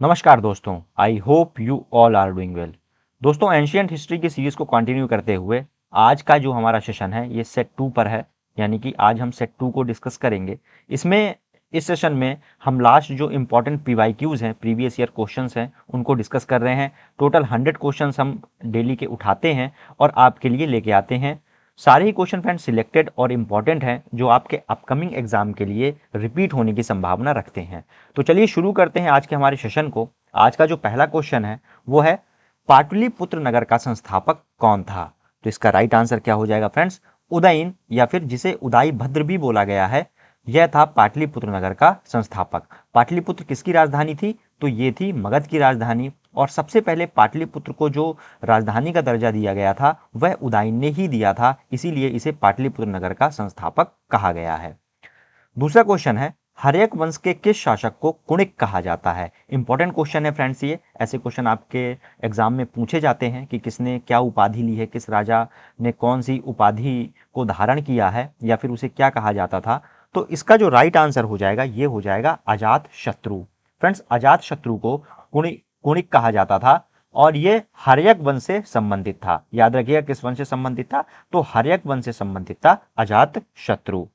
नमस्कार दोस्तों, I hope you all are doing well. दोस्तों, एंशियंट हिस्ट्री की सीरीज को कंटिन्यू करते हुए आज का जो हमारा सेशन है ये सेट 2 पर है, यानी कि आज हम सेट 2 को डिस्कस करेंगे। इसमें इस सेशन में हम लास्ट जो इंपॉर्टेंट पीवाईक्यूज हैं, प्रीवियस ईयर क्वेश्चंस हैं, उनको डिस्कस कर रहे हैं। टोटल 100 क्वेश्चंस हम डेली के उठाते हैं और आपके लिए लेके आते हैं। सारे ही क्वेश्चन फ्रेंड्स सिलेक्टेड और इम्पॉर्टेंट हैं जो आपके अपकमिंग एग्जाम के लिए रिपीट होने की संभावना रखते हैं। तो चलिए शुरू करते हैं आज के हमारे सेशन को। आज का जो पहला क्वेश्चन है वो है, पाटलिपुत्र नगर का संस्थापक कौन था? तो इसका राइट आंसर क्या हो जाएगा फ्रेंड्स? उदयन, या फिर जिसे उदाई भद्र भी बोला गया है, यह था पाटलिपुत्र नगर का संस्थापक। पाटलिपुत्र किसकी राजधानी थी? तो ये थी मगध की राजधानी, और सबसे पहले पाटलिपुत्र को जो राजधानी का दर्जा दिया गया था वह उदयन ने ही दिया था, इसीलिए इसे पाटलिपुत्र नगर का संस्थापक कहा गया है। दूसरा क्वेश्चन है, हर्यक वंश के किस शासक को कुणिक कहा जाता है? इंपॉर्टेंट क्वेश्चन है फ्रेंड्स, ये ऐसे क्वेश्चन आपके एग्जाम में पूछे जाते हैं कि किसने क्या उपाधि ली है, किस राजा ने कौन सी उपाधि को धारण किया है, या फिर उसे क्या कहा जाता था। तो इसका जो राइट आंसर हो जाएगा ये हो जाएगा अजात शत्रु। फ्रेंड्स, अजात शत्रु को कुणिक कहा जाता था और ये हर्यक वंश से संबंधित था। याद रखिएगा किस वंश से संबंधित था? तो हर्यक वंश से संबंधित था अजात शत्रु।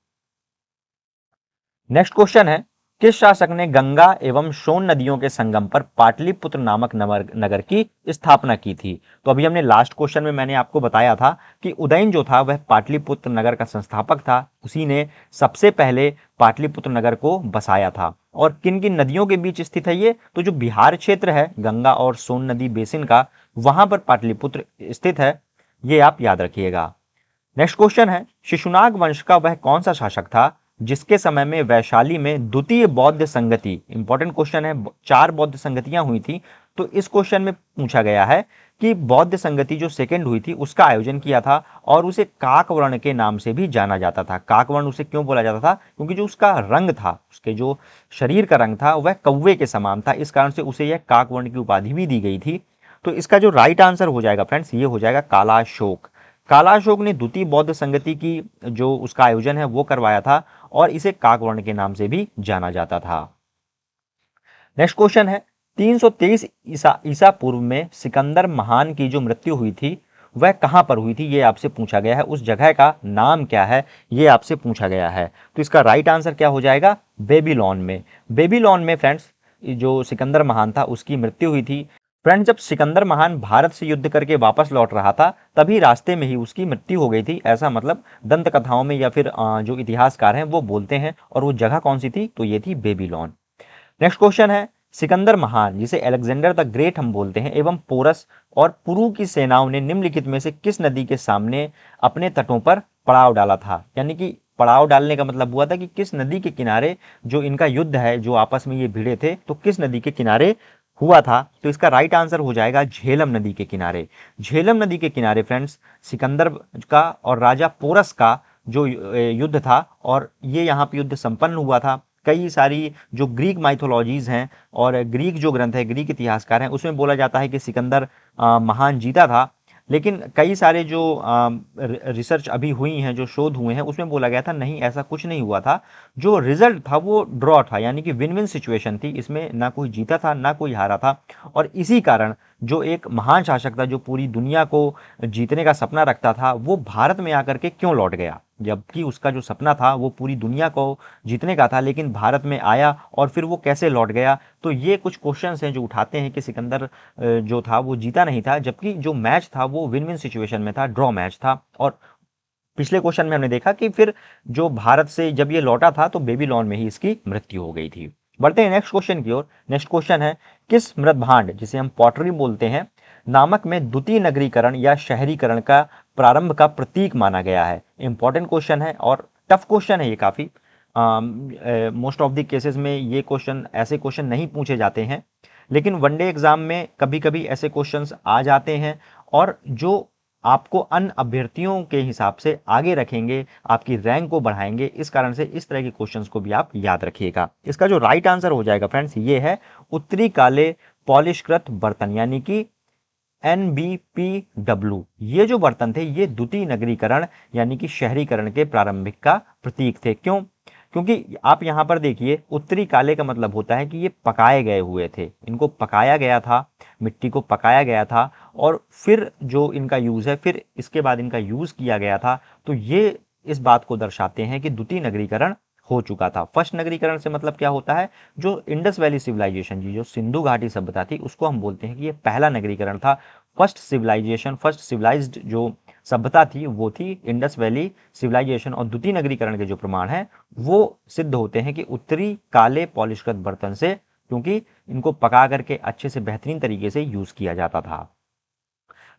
नेक्स्ट क्वेश्चन है, किस शासक ने गंगा एवं सोन नदियों के संगम पर पाटलिपुत्र नामक नगर की स्थापना की थी? तो अभी हमने लास्ट क्वेश्चन में मैंने आपको बताया था कि उदयन जो था वह पाटलिपुत्र नगर का संस्थापक था, उसी ने सबसे पहले पाटलिपुत्र नगर को बसाया था। और किन किन नदियों के बीच स्थित है ये? तो जो बिहार क्षेत्र है गंगा और सोन नदी बेसिन का, वहां पर पाटलिपुत्र स्थित है, ये आप याद रखिएगा। नेक्स्ट क्वेश्चन है, शिशुनाग वंश का वह कौन सा शासक था जिसके समय में वैशाली में द्वितीय बौद्ध संगति, इंपॉर्टेंट क्वेश्चन है, 4 बौद्ध संगतियां हुई थी। तो इस क्वेश्चन में पूछा गया है कि बौद्ध संगति जो सेकेंड हुई थी उसका आयोजन किया था, और उसे काकवर्ण के नाम से भी जाना जाता था। काकवर्ण उसे क्यों बोला जाता था? क्योंकि जो उसका रंग था, उसके जो शरीर का रंग था वह कौवे के समान था, इस कारण से उसे यह काकवर्ण की उपाधि भी दी गई थी। तो इसका जो राइट आंसर हो जाएगा फ्रेंड्स ये हो जाएगा कालाशोक। कालाशोक ने द्वितीय बौद्ध संगति की जो उसका आयोजन है वो करवाया था, और इसे काकवर्ण के नाम से भी जाना जाता था। नेक्स्ट क्वेश्चन है, 323 ईसा पूर्व में सिकंदर महान की जो मृत्यु हुई थी वह कहां पर हुई थी? ये आपसे पूछा गया है। उस जगह का नाम क्या है ये आपसे पूछा गया है। तो इसका राइट आंसर क्या हो जाएगा? बेबीलोन में। बेबीलोन में फ्रेंड्स जो सिकंदर महान था उसकी मृत्यु हुई थी। फ्रेंड्स, जब सिकंदर महान भारत से युद्ध करके वापस लौट रहा था तभी रास्ते में ही उसकी मृत्यु हो गई थी, ऐसा मतलब दंत कथाओं में या फिर जो इतिहासकार हैं वो बोलते हैं। और वो जगह कौन सी थी? तो ये थी बेबीलोन। नेक्स्ट क्वेश्चन है, सिकंदर महान जिसे अलेक्जेंडर द ग्रेट हम बोलते हैं एवं पोरस और पुरु की सेनाओं ने निम्नलिखित में से किस नदी के सामने अपने तटों पर पड़ाव डाला था? यानी कि पड़ाव डालने का मतलब हुआ था कि किस नदी के किनारे जो इनका युद्ध है, जो आपस में ये भिड़े थे, तो किस नदी के किनारे हुआ था? तो इसका राइट आंसर हो जाएगा झेलम नदी के किनारे। झेलम नदी के किनारे फ्रेंड्स सिकंदर का और राजा पोरस का जो युद्ध था, और ये यहाँ पे युद्ध संपन्न हुआ था। कई सारी जो ग्रीक माइथोलॉजीज हैं और ग्रीक जो ग्रंथ है, ग्रीक इतिहासकार हैं, उसमें बोला जाता है कि सिकंदर महान जीता था। लेकिन कई सारे जो रिसर्च अभी हुई हैं, जो शोध हुए हैं, उसमें बोला गया था नहीं, ऐसा कुछ नहीं हुआ था। जो रिजल्ट था वो ड्रॉ था, यानी कि विन विन सिचुएशन थी, इसमें ना कोई जीता था ना कोई हारा था। और इसी कारण जो एक महान शासक था जो पूरी दुनिया को जीतने का सपना रखता था, वो भारत में आकर के क्यों लौट गया? जबकि उसका जो सपना था वो पूरी दुनिया को जीतने का था, लेकिन भारत में आया और फिर वो कैसे लौट गया? तो ये कुछ क्वेश्चंस हैं जो उठाते हैं कि सिकंदर जो था वो जीता नहीं था, जबकि जो मैच था वो विन विन सिचुएशन में था, ड्रॉ मैच था। और पिछले क्वेश्चन में हमने देखा कि फिर जो भारत से जब ये लौटा था तो बेबीलोन में ही इसकी मृत्यु हो गई थी। बढ़ते हैं नेक्स्ट क्वेश्चन की ओर। नेक्स्ट क्वेश्चन है, किस मृत भांड, जिसे हम पॉटरी बोलते हैं, नामक में द्वितीय नगरीकरण या शहरीकरण का प्रारंभ का प्रतीक माना गया है? इंपॉर्टेंट क्वेश्चन है और टफ क्वेश्चन है ये काफी। मोस्ट ऑफ द केसेस में ये क्वेश्चन, ऐसे क्वेश्चन नहीं पूछे जाते हैं, लेकिन वनडे एग्जाम में कभी कभी ऐसे क्वेश्चंस आ जाते हैं, और जो आपको अन्य अभ्यर्थियों के हिसाब से आगे रखेंगे, आपकी रैंक को बढ़ाएंगे, इस कारण से इस तरह के क्वेश्चंस को भी आप याद रखिएगा। इसका जो राइट आंसर हो जाएगा फ्रेंड्स ये है उत्तरी काले पॉलिशकृत बर्तन, यानी कि NBPW। ये जो बर्तन थे ये द्वितीय नगरीकरण यानी कि शहरीकरण के प्रारंभिक का प्रतीक थे। क्यों? क्योंकि आप यहाँ पर देखिए उत्तरी काले का मतलब होता है कि ये पकाए गए हुए थे, इनको पकाया गया था, मिट्टी को पकाया गया था और फिर जो इनका यूज़ है, फिर इसके बाद इनका यूज़ किया गया था। तो ये इस बात को दर्शाते हैं कि द्वितीय नगरीकरण हो चुका था। फर्स्ट नगरीकरण से मतलब क्या होता है, जो इंडस वैली सिविलाइजेशन जी, जो सिंधु घाटी सभ्यता थी, उसको हम बोलते हैं कि ये पहला नगरीकरण था। फर्स्ट सिविलाइजेशन, फर्स्ट सिविलाइज्ड जो सभ्यता थी वो थी इंडस वैली सिविलाइजेशन। और द्वितीय नगरीकरण के जो प्रमाण हैं वो सिद्ध होते हैं कि उत्तरी काले पॉलिशकृत बर्तन से, क्योंकि इनको पका करके अच्छे से बेहतरीन तरीके से यूज किया जाता था।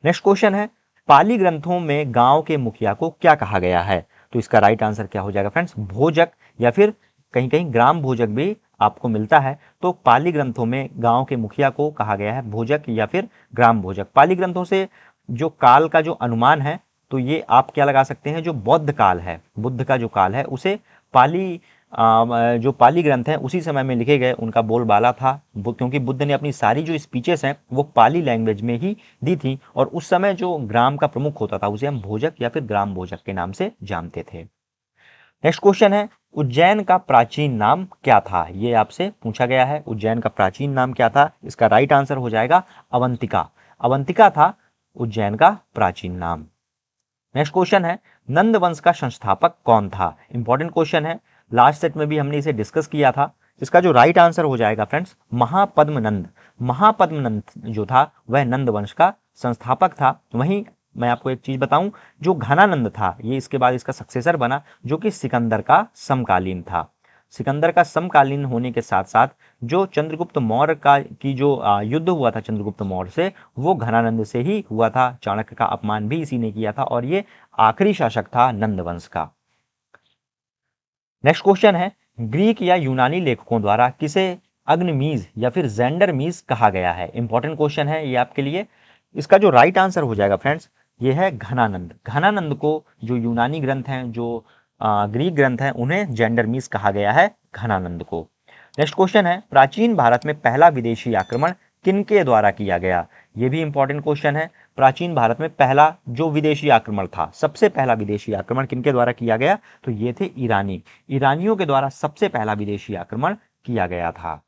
नेक्स्ट क्वेश्चन है, पाली ग्रंथों में गांव के मुखिया को क्या कहा गया है? तो इसका राइट आंसर क्या हो जाएगा फ्रेंड्स? भोजक, या फिर कहीं कहीं ग्राम भोजक भी आपको मिलता है। तो पाली ग्रंथों में गांव के मुखिया को कहा गया है भोजक या फिर ग्राम भोजक। पाली ग्रंथों से जो काल का जो अनुमान है, तो ये आप क्या लगा सकते हैं, जो बौद्ध काल है, बुद्ध का जो काल है, उसे पाली जो पाली ग्रंथ हैं उसी समय में लिखे गए, उनका बोलबाला था। क्योंकि बुद्ध ने अपनी सारी जो स्पीचेस हैं वो पाली लैंग्वेज में ही दी थी, और उस समय जो ग्राम का प्रमुख होता था उसे हम भोजक या फिर ग्राम भोजक के नाम से जानते थे। नेक्स्ट क्वेश्चन है, उज्जैन का प्राचीन नाम क्या था? ये आपसे पूछा गया है, उज्जैन का प्राचीन नाम क्या था? इसका राइट आंसर हो जाएगा अवंतिका। अवंतिका था उज्जैन का प्राचीन नाम। नेक्स्ट क्वेश्चन है, नंद वंश का संस्थापक कौन था? इंपॉर्टेंट क्वेश्चन है, लास्ट सेट में भी हमने इसे डिस्कस किया था। इसका जो राइट आंसर हो जाएगा फ्रेंड्स, महापद्मनंद। महापद्मनंद जो था वह नंद वंश का संस्थापक था। वहीं मैं आपको एक चीज बताऊं, जो घनानंद था ये इसके बाद इसका सक्सेसर बना, जो कि सिकंदर का समकालीन था। सिकंदर का समकालीन होने के साथ साथ जो चंद्रगुप्त मौर्य का की जो युद्ध हुआ था चंद्रगुप्त मौर्य से, वो घनानंद से ही हुआ था। चाणक्य का अपमान भी इसी ने किया था, और ये आखिरी शासक था नंद वंश का। नेक्स्ट क्वेश्चन है, ग्रीक या यूनानी लेखकों द्वारा किसे अग्निमीज या फिर जेंडरमीज कहा गया है? इंपॉर्टेंट क्वेश्चन है ये आपके लिए। इसका जो राइट आंसर हो जाएगा फ्रेंड्स, ये है घनानंद। घनानंद को जो यूनानी ग्रंथ हैं, जो ग्रीक ग्रंथ हैं, उन्हें जेंडरमीज कहा गया है, घनानंद को। नेक्स्ट क्वेश्चन है, प्राचीन भारत में पहला विदेशी आक्रमण किनके द्वारा किया गया? ये भी इंपॉर्टेंट क्वेश्चन है। प्राचीन भारत में पहला जो विदेशी आक्रमण था, सबसे पहला विदेशी आक्रमण किनके द्वारा किया गया? तो ये थे ईरानी। ईरानियों के द्वारा सबसे पहला विदेशी आक्रमण किया गया था।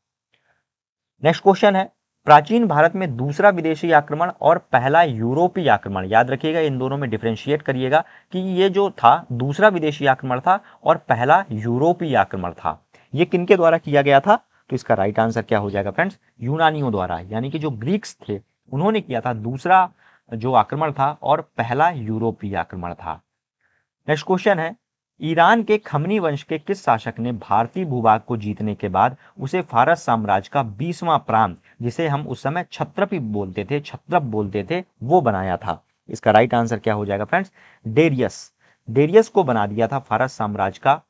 नेक्स्ट क्वेश्चन है, प्राचीन भारत में दूसरा विदेशी आक्रमण और पहला यूरोपीय आक्रमण, याद रखिएगा इन दोनों में डिफरेंशिएट करिएगा कि ये जो था दूसरा विदेशी आक्रमण था और पहला यूरोपीय आक्रमण था, ये किनके द्वारा किया गया था? तो इसका राइट आंसर क्या हो जाएगा फ्रेंड्स? यूनानियों द्वारा, यानी कि जो ग्रीक्स थे उन्होंने किया था दूसरा जो आक्रमण था, और पहला यूरोपीय आक्रमण था। नेक्स्ट क्वेश्चन है, ईरान के खमनी वंश के किस शासक ने भारतीय भूभाग को जीतने के बाद उसे फारस साम्राज्य का 20वां प्रांत, जिसे हम उस समय छत्रपी बोलते थे, छत्रप बोलते थे, वो बनाया था? इसका राइट आंसर क्या हो जाएगा फ्रेंड्स? डेरियस। डेरियस को बना दिया था फारस साम्राज्य का,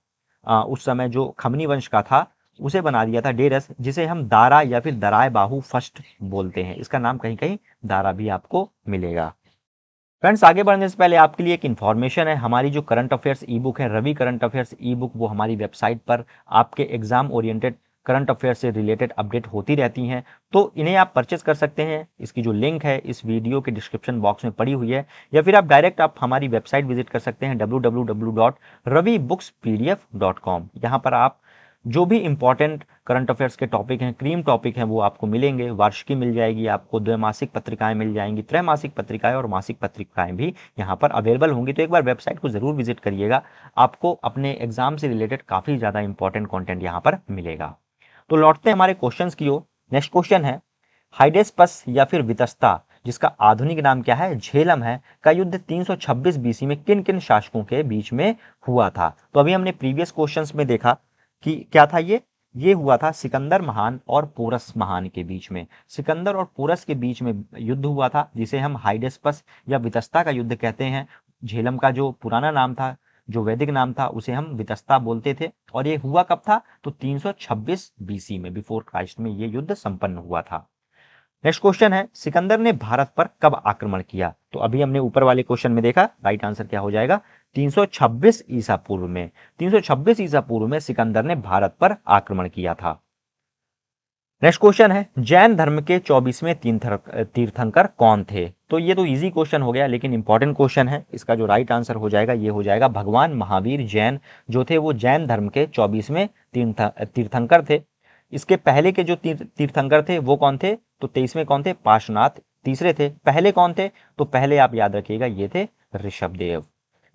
उस समय जो खमनी वंश का था उसे बना दिया था डेरस, जिसे हम दारा या फिर दराय बाहू फर्स्ट बोलते हैं। इसका नाम कहीं कहीं दारा भी आपको मिलेगा। फ्रेंड्स, आगे बढ़ने से पहले आपके लिए एक इन्फॉर्मेशन है, हमारी जो करंट अफेयर्स ई बुक है, Ravi current affairs ebook, वो हमारी वेबसाइट पर आपके एग्जाम ओरिएंटेड करंट अफेयर्स से रिलेटेड अपडेट होती रहती हैं। तो इन्हें आप परचेस कर सकते हैं। इसकी जो लिंक है इस वीडियो के डिस्क्रिप्शन बॉक्स में पड़ी हुई है, या फिर आप डायरेक्ट हमारी वेबसाइट विजिट कर सकते हैं www.ravibookspdf.com। यहाँ पर आप जो भी इंपॉर्टेंट करंट अफेयर्स के टॉपिक हैं, क्रीम टॉपिक हैं, वो आपको मिलेंगे। वार्षिकी मिल जाएगी आपको, द्वैमासिक पत्रिकाएं मिल जाएंगी, त्रैमासिक पत्रिकाएं और मासिक पत्रिकाएं भी यहाँ पर अवेलेबल होंगी। तो एक बार वेबसाइट को जरूर विजिट करिएगा, आपको अपने एग्जाम से रिलेटेड काफी ज्यादा इंपॉर्टेंट कंटेंट यहाँ पर मिलेगा। तो लौटते हैं हमारे क्वेश्चन की ओर। नेक्स्ट क्वेश्चन है, हाइडेस्पस या फिर वितस्ता, जिसका आधुनिक नाम क्या है, झेलम है, का युद्ध 326 बीसी में किन किन शासकों के बीच में हुआ था? तो अभी हमने प्रीवियस क्वेश्चंस में देखा कि क्या था, ये हुआ था सिकंदर महान और पोरस महान के बीच में। सिकंदर और पोरस के बीच में युद्ध हुआ था, जिसे हम हाइडेस्पस या वितस्ता का युद्ध कहते हैं। झेलम का जो पुराना नाम था, जो वैदिक नाम था, उसे हम वितस्ता बोलते थे। और ये हुआ कब था? तो 326 बीसी में, बिफोर क्राइस्ट में ये युद्ध संपन्न हुआ था। नेक्स्ट क्वेश्चन है, सिकंदर ने भारत पर कब आक्रमण किया? तो अभी हमने ऊपर वाले क्वेश्चन में देखा, राइट आंसर क्या हो जाएगा? 326 ईसा पूर्व में। 326 ईसा पूर्व में सिकंदर ने भारत पर आक्रमण किया था। नेक्स्ट क्वेश्चन है, जैन धर्म के 24वें तीर्थंकर कौन थे? तो ये तो इजी क्वेश्चन हो गया, लेकिन इंपॉर्टेंट क्वेश्चन है। इसका जो राइट आंसर हो जाएगा ये हो जाएगा भगवान महावीर जैन जो थे वो जैन धर्म के 24वें तीर्थंकर थे। इसके पहले के जो तीर्थंकर थे वो कौन थे? तो 23वें कौन थे? पार्श्वनाथ तीसरे थे। पहले कौन थे? तो पहले आप याद रखिएगा ये थे ऋषभदेव।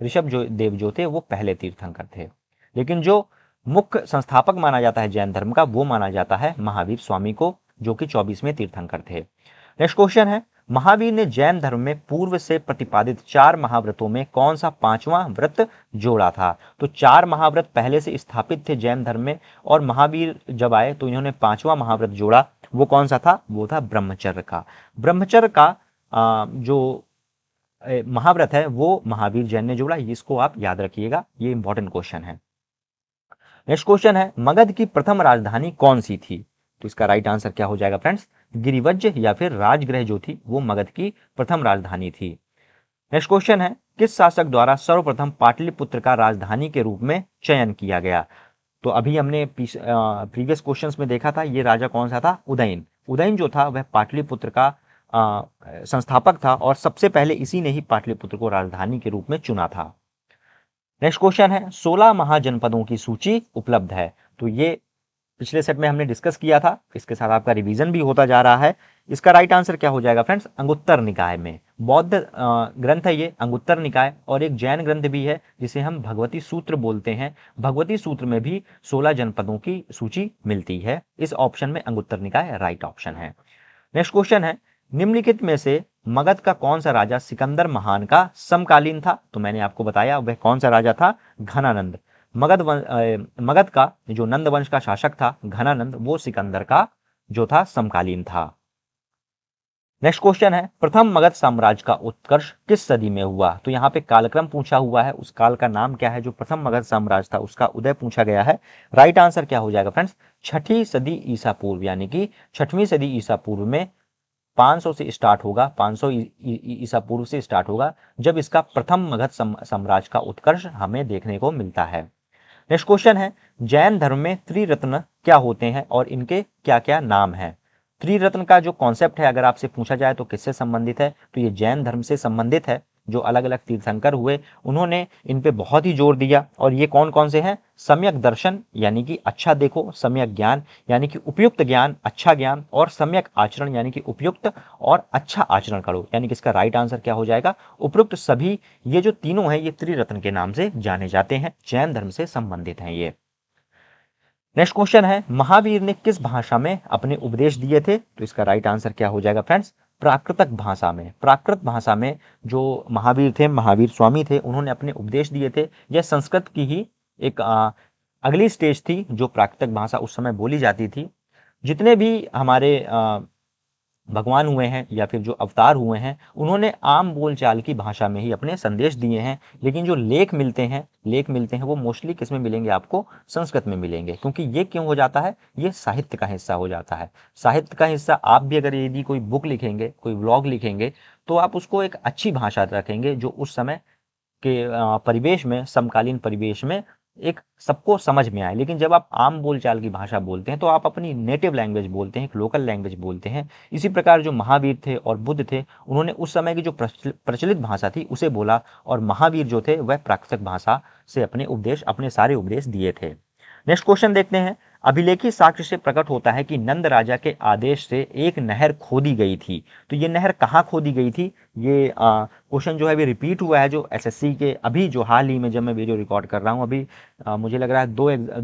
ऋषभ जो थे वो पहले तीर्थंकर थे। लेकिन जो मुख्य संस्थापक माना जाता है जैन धर्म का वो माना जाता है महावीर स्वामी को, जो कि 24वें तीर्थंकर थे। नेक्स्ट क्वेश्चन है, महावीर ने जैन धर्म में पूर्व से प्रतिपादित 4 महाव्रतों में कौन सा 5वां व्रत जोड़ा था? तो 4 महाव्रत पहले से स्थापित थे जैन धर्म में, और महावीर जब आए तो इन्होंने 5वां महाव्रत जोड़ा। वो कौन सा था? वो था ब्रह्मचर्य का। ब्रह्मचर्य का जो महाव्रत है वो महावीर जैन ने जोड़ा। इसको आप याद रखिएगा, ये इंपॉर्टेंट क्वेश्चन है। नेक्स्ट क्वेश्चन है, मगध की प्रथम राजधानी कौन सी थी? तो इसका राइट आंसर क्या हो जाएगा फ्रेंड्स? गिरिवज्र या फिर राजगृह जो थी वो मगध की प्रथम राजधानी थी। नेक्स्ट क्वेश्चन है, किस शासक द्वारा सर्वप्रथम पाटलिपुत्र का राजधानी के रूप में चयन किया गया? तो अभी हमने प्रीवियस क्वेश्चंस में देखा था ये राजा कौन सा था? उदयन। उदयन जो था वह पाटलिपुत्र का संस्थापक था, और सबसे पहले इसी ने ही पाटलिपुत्र को राजधानी के रूप में चुना था। नेक्स्ट क्वेश्चन है, 16 महाजनपदों की सूची उपलब्ध है। तो ये पिछले सेट में हमने डिस्कस किया था, इसके साथ आपका रिवीजन भी होता जा रहा है। इसका राइट आंसर क्या हो जाएगा फ्रेंड्स? अंगुत्तर निकाय में। बौद्ध ग्रंथ है ये अंगुत्तर निकाय, और एक जैन ग्रंथ भी है जिसे हम भगवती सूत्र बोलते हैं। भगवती सूत्र में भी 16 जनपदों की सूची मिलती है। इस ऑप्शन में अंगुत्तर निकाय राइट ऑप्शन है। नेक्स्ट क्वेश्चन है, निम्नलिखित में से मगध का कौन सा राजा सिकंदर महान का समकालीन था? तो मैंने आपको बताया वह कौन सा राजा था? घनानंद। मगध का जो नंद वंश का शासक था घनानंद, वो सिकंदर का जो था समकालीन था। नेक्स्ट क्वेश्चन है, प्रथम मगध साम्राज्य का उत्कर्ष किस सदी में हुआ? तो यहाँ पे कालक्रम पूछा हुआ है, उस काल का नाम क्या है जो प्रथम मगध साम्राज्य था उसका उदय पूछा गया है। राइट आंसर क्या हो जाएगा फ्रेंड्स? 6ठी सदी ईसा पूर्व, यानी कि 6वीं सदी ईसा पूर्व में 500 से स्टार्ट होगा, 500 ईसा पूर्व से स्टार्ट होगा, जब इसका प्रथम मगध साम्राज्य का उत्कर्ष हमें देखने को मिलता है। नेक्स्ट क्वेश्चन है, जैन धर्म में त्रिरत्न क्या होते हैं और इनके क्या क्या नाम है? त्रिरत्न का जो कॉन्सेप्ट है अगर आपसे पूछा जाए तो किससे संबंधित है? तो ये जैन धर्म से संबंधित है। जो अलग अलग तीर्थंकर हुए उन्होंने इन पे बहुत ही जोर दिया, और ये कौन कौन से हैं? सम्यक दर्शन यानी कि अच्छा देखो, सम्यक ज्ञान यानी कि उपयुक्त ज्ञान, अच्छा ज्ञान, और सम्यक आचरण यानी कि उपयुक्त और अच्छा आचरण करो, यानी कि इसका राइट आंसर क्या हो जाएगा? उपयुक्त सभी। ये जो तीनों हैं ये त्रिरत्न के नाम से जाने जाते हैं, जैन धर्म से संबंधित हैं ये। नेक्स्ट क्वेश्चन है, महावीर ने किस भाषा में अपने उपदेश दिए थे? तो इसका राइट आंसर क्या हो जाएगा फ्रेंड्स? प्राकृत भाषा में। प्राकृत भाषा में जो महावीर थे, महावीर स्वामी थे, उन्होंने अपने उपदेश दिए थे। यह संस्कृत की ही एक अगली स्टेज थी जो प्राकृतिक भाषा उस समय बोली जाती थी। जितने भी हमारे भगवान हुए हैं या फिर जो अवतार हुए हैं उन्होंने आम बोलचाल की भाषा में ही अपने संदेश दिए हैं, लेकिन जो लेख मिलते हैं वो मोस्टली किस में मिलेंगे? आपको संस्कृत में मिलेंगे। क्योंकि ये क्यों हो जाता है? ये साहित्य का हिस्सा हो जाता है। साहित्य का हिस्सा आप भी अगर यदि कोई बुक लिखेंगे, कोई व्लॉग लिखेंगे, तो आप उसको एक अच्छी भाषा रखेंगे जो उस समय के परिवेश में, समकालीन परिवेश में एक सबको समझ में आए। लेकिन जब आप आम बोलचाल की भाषा बोलते हैं तो आप अपनी नेटिव लैंग्वेज बोलते हैं, एक लोकल लैंग्वेज बोलते हैं। इसी प्रकार जो महावीर थे और बुद्ध थे उन्होंने उस समय की जो प्रचलित भाषा थी उसे बोला, और महावीर जो थे वह प्राकृतिक भाषा से अपने सारे उपदेश दिए थे। नेक्स्ट क्वेश्चन देखते हैं, अभिलेखी साक्ष्य से प्रकट होता है कि नंद राजा के आदेश से एक नहर खोदी गई थी। तो ये नहर कहाँ खोदी गई थी? ये क्वेश्चन जो है अभी रिपीट हुआ है, जो एसएससी के अभी जो हाल ही में जब मैं वीडियो रिकॉर्ड कर रहा हूँ अभी मुझे लग रहा है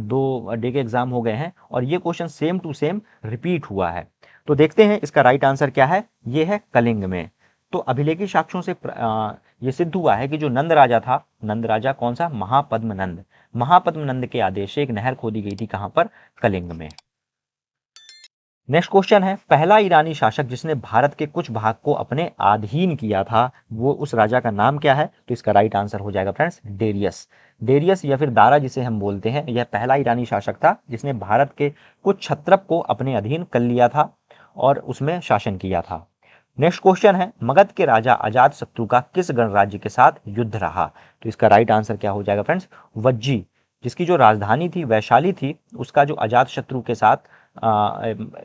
2 डे के एग्जाम हो गए हैं, और ये question same to same repeat हुआ है। तो देखते हैं इसका राइट आंसर क्या है। ये है कलिंग में। तो अभिलेखी साक्ष्यों से ये सिद्ध हुआ है कि जो नंद राजा था, नंद राजा कौन सा? महापद्मनंद। महापद्मनंद के आदेश से एक नहर खोदी गई थी, कहां पर? कलिंग में। नेक्स्ट क्वेश्चन है, पहला ईरानी शासक जिसने भारत के कुछ भाग को अपने अधीन किया था वो उस राजा का नाम क्या है? तो इसका राइट आंसर हो जाएगा फ्रेंड्स डेरियस। डेरियस या फिर दारा जिसे हम बोलते हैं, यह पहला ईरानी शासक था जिसने भारत के कुछ क्षत्रप को अपने अधीन कर लिया था और उसमें शासन किया था। नेक्स्ट क्वेश्चन है, मगध के राजा अजातशत्रु का किस गणराज्य के साथ युद्ध रहा? तो इसका राइट आंसर क्या हो जाएगा फ्रेंड्स? वज्जी। जिसकी जो राजधानी थी वैशाली थी, उसका जो अजातशत्रु के साथ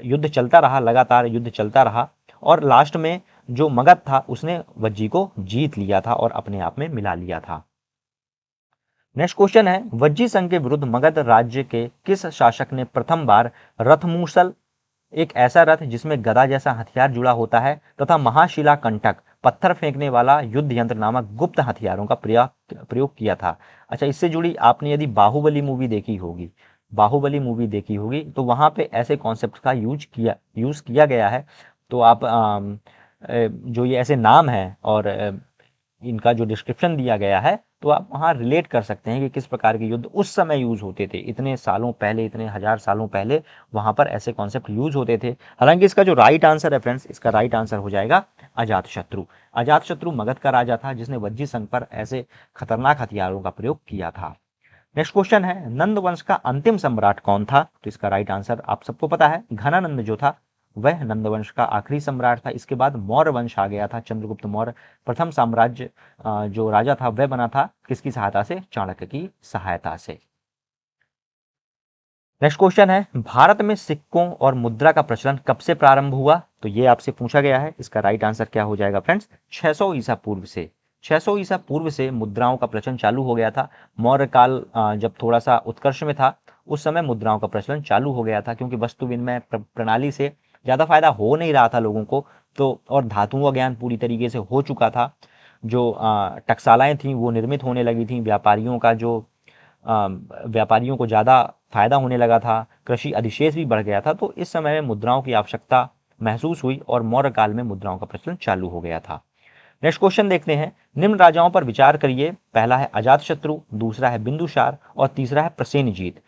युद्ध चलता रहा, लगातार युद्ध चलता रहा और लास्ट में जो मगध था उसने वज्जी को जीत लिया था और अपने आप में मिला लिया था। नेक्स्ट क्वेश्चन है, वज्जी संघ के विरुद्ध मगध राज्य के किस शासक ने प्रथम बार रथमूसल, एक ऐसा रथ जिसमें गदा जैसा हथियार जुड़ा होता है, तथा महाशिला कंटक, पत्थर फेंकने वाला युद्ध यंत्र नामक गुप्त हथियारों का प्रयोग किया था। अच्छा, इससे जुड़ी आपने यदि बाहुबली मूवी देखी होगी, बाहुबली मूवी देखी होगी तो वहां पे ऐसे कॉन्सेप्ट का यूज किया गया है। तो आप जो ये ऐसे नाम है और इनका जो डिस्क्रिप्शन दिया गया है तो आप वहाँ रिलेट कर सकते हैं कि किस प्रकार के युद्ध उस समय यूज होते थे, इतने सालों पहले, इतने हजार सालों पहले वहाँ पर ऐसे कॉन्सेप्ट यूज होते थे। हालांकि इसका जो राइट आंसर है फ्रेंड्स, इसका राइट आंसर हो जाएगा अजातशत्रु। अजातशत्रु मगध का राजा था जिसने वज्जी संघ पर ऐसे खतरनाक हथियारों का प्रयोग किया था। नेक्स्ट क्वेश्चन है, नंद वंश का अंतिम सम्राट कौन था? तो इसका राइट आंसर आप सबको पता है, घनानंद जो था वह नंद वंश का आखिरी सम्राट था। इसके बाद मौर्य वंश आ गया था, चंद्रगुप्त मौर्य प्रथम साम्राज्य जो राजा था वह बना था किसकी सहायता से? चाणक्य की सहायता से। नेक्स्ट क्वेश्चन है, भारत में सिक्कों और मुद्रा का प्रचलन कब से प्रारंभ हुआ? तो ये आपसे पूछा गया है। इसका राइट आंसर क्या हो जाएगा फ्रेंड्स? 600 ईसा पूर्व से। 600 ईसा पूर्व से मुद्राओं का प्रचलन चालू हो गया था। मौर्य काल जब थोड़ा सा उत्कर्ष में था उस समय मुद्राओं का प्रचलन चालू हो गया था, क्योंकि वस्तु विनिमय प्रणाली से ज़्यादा फायदा हो नहीं रहा था लोगों को, तो और धातुओं का ज्ञान पूरी तरीके से हो चुका था। जो टकसालें थीं वो निर्मित होने लगी थीं, व्यापारियों को ज़्यादा फायदा होने लगा था, कृषि अधिशेष भी बढ़ गया था, तो इस समय में मुद्राओं की आवश्यकता महसूस हुई और मौर्य काल में मुद्राओं का प्रचलन चालू हो गया था। नेक्स्ट क्वेश्चन देखते हैं, निम्न राजाओं पर विचार करिए। पहला है अजातशत्रु, दूसरा है बिंदुसार और तीसरा है प्रसेनजीत।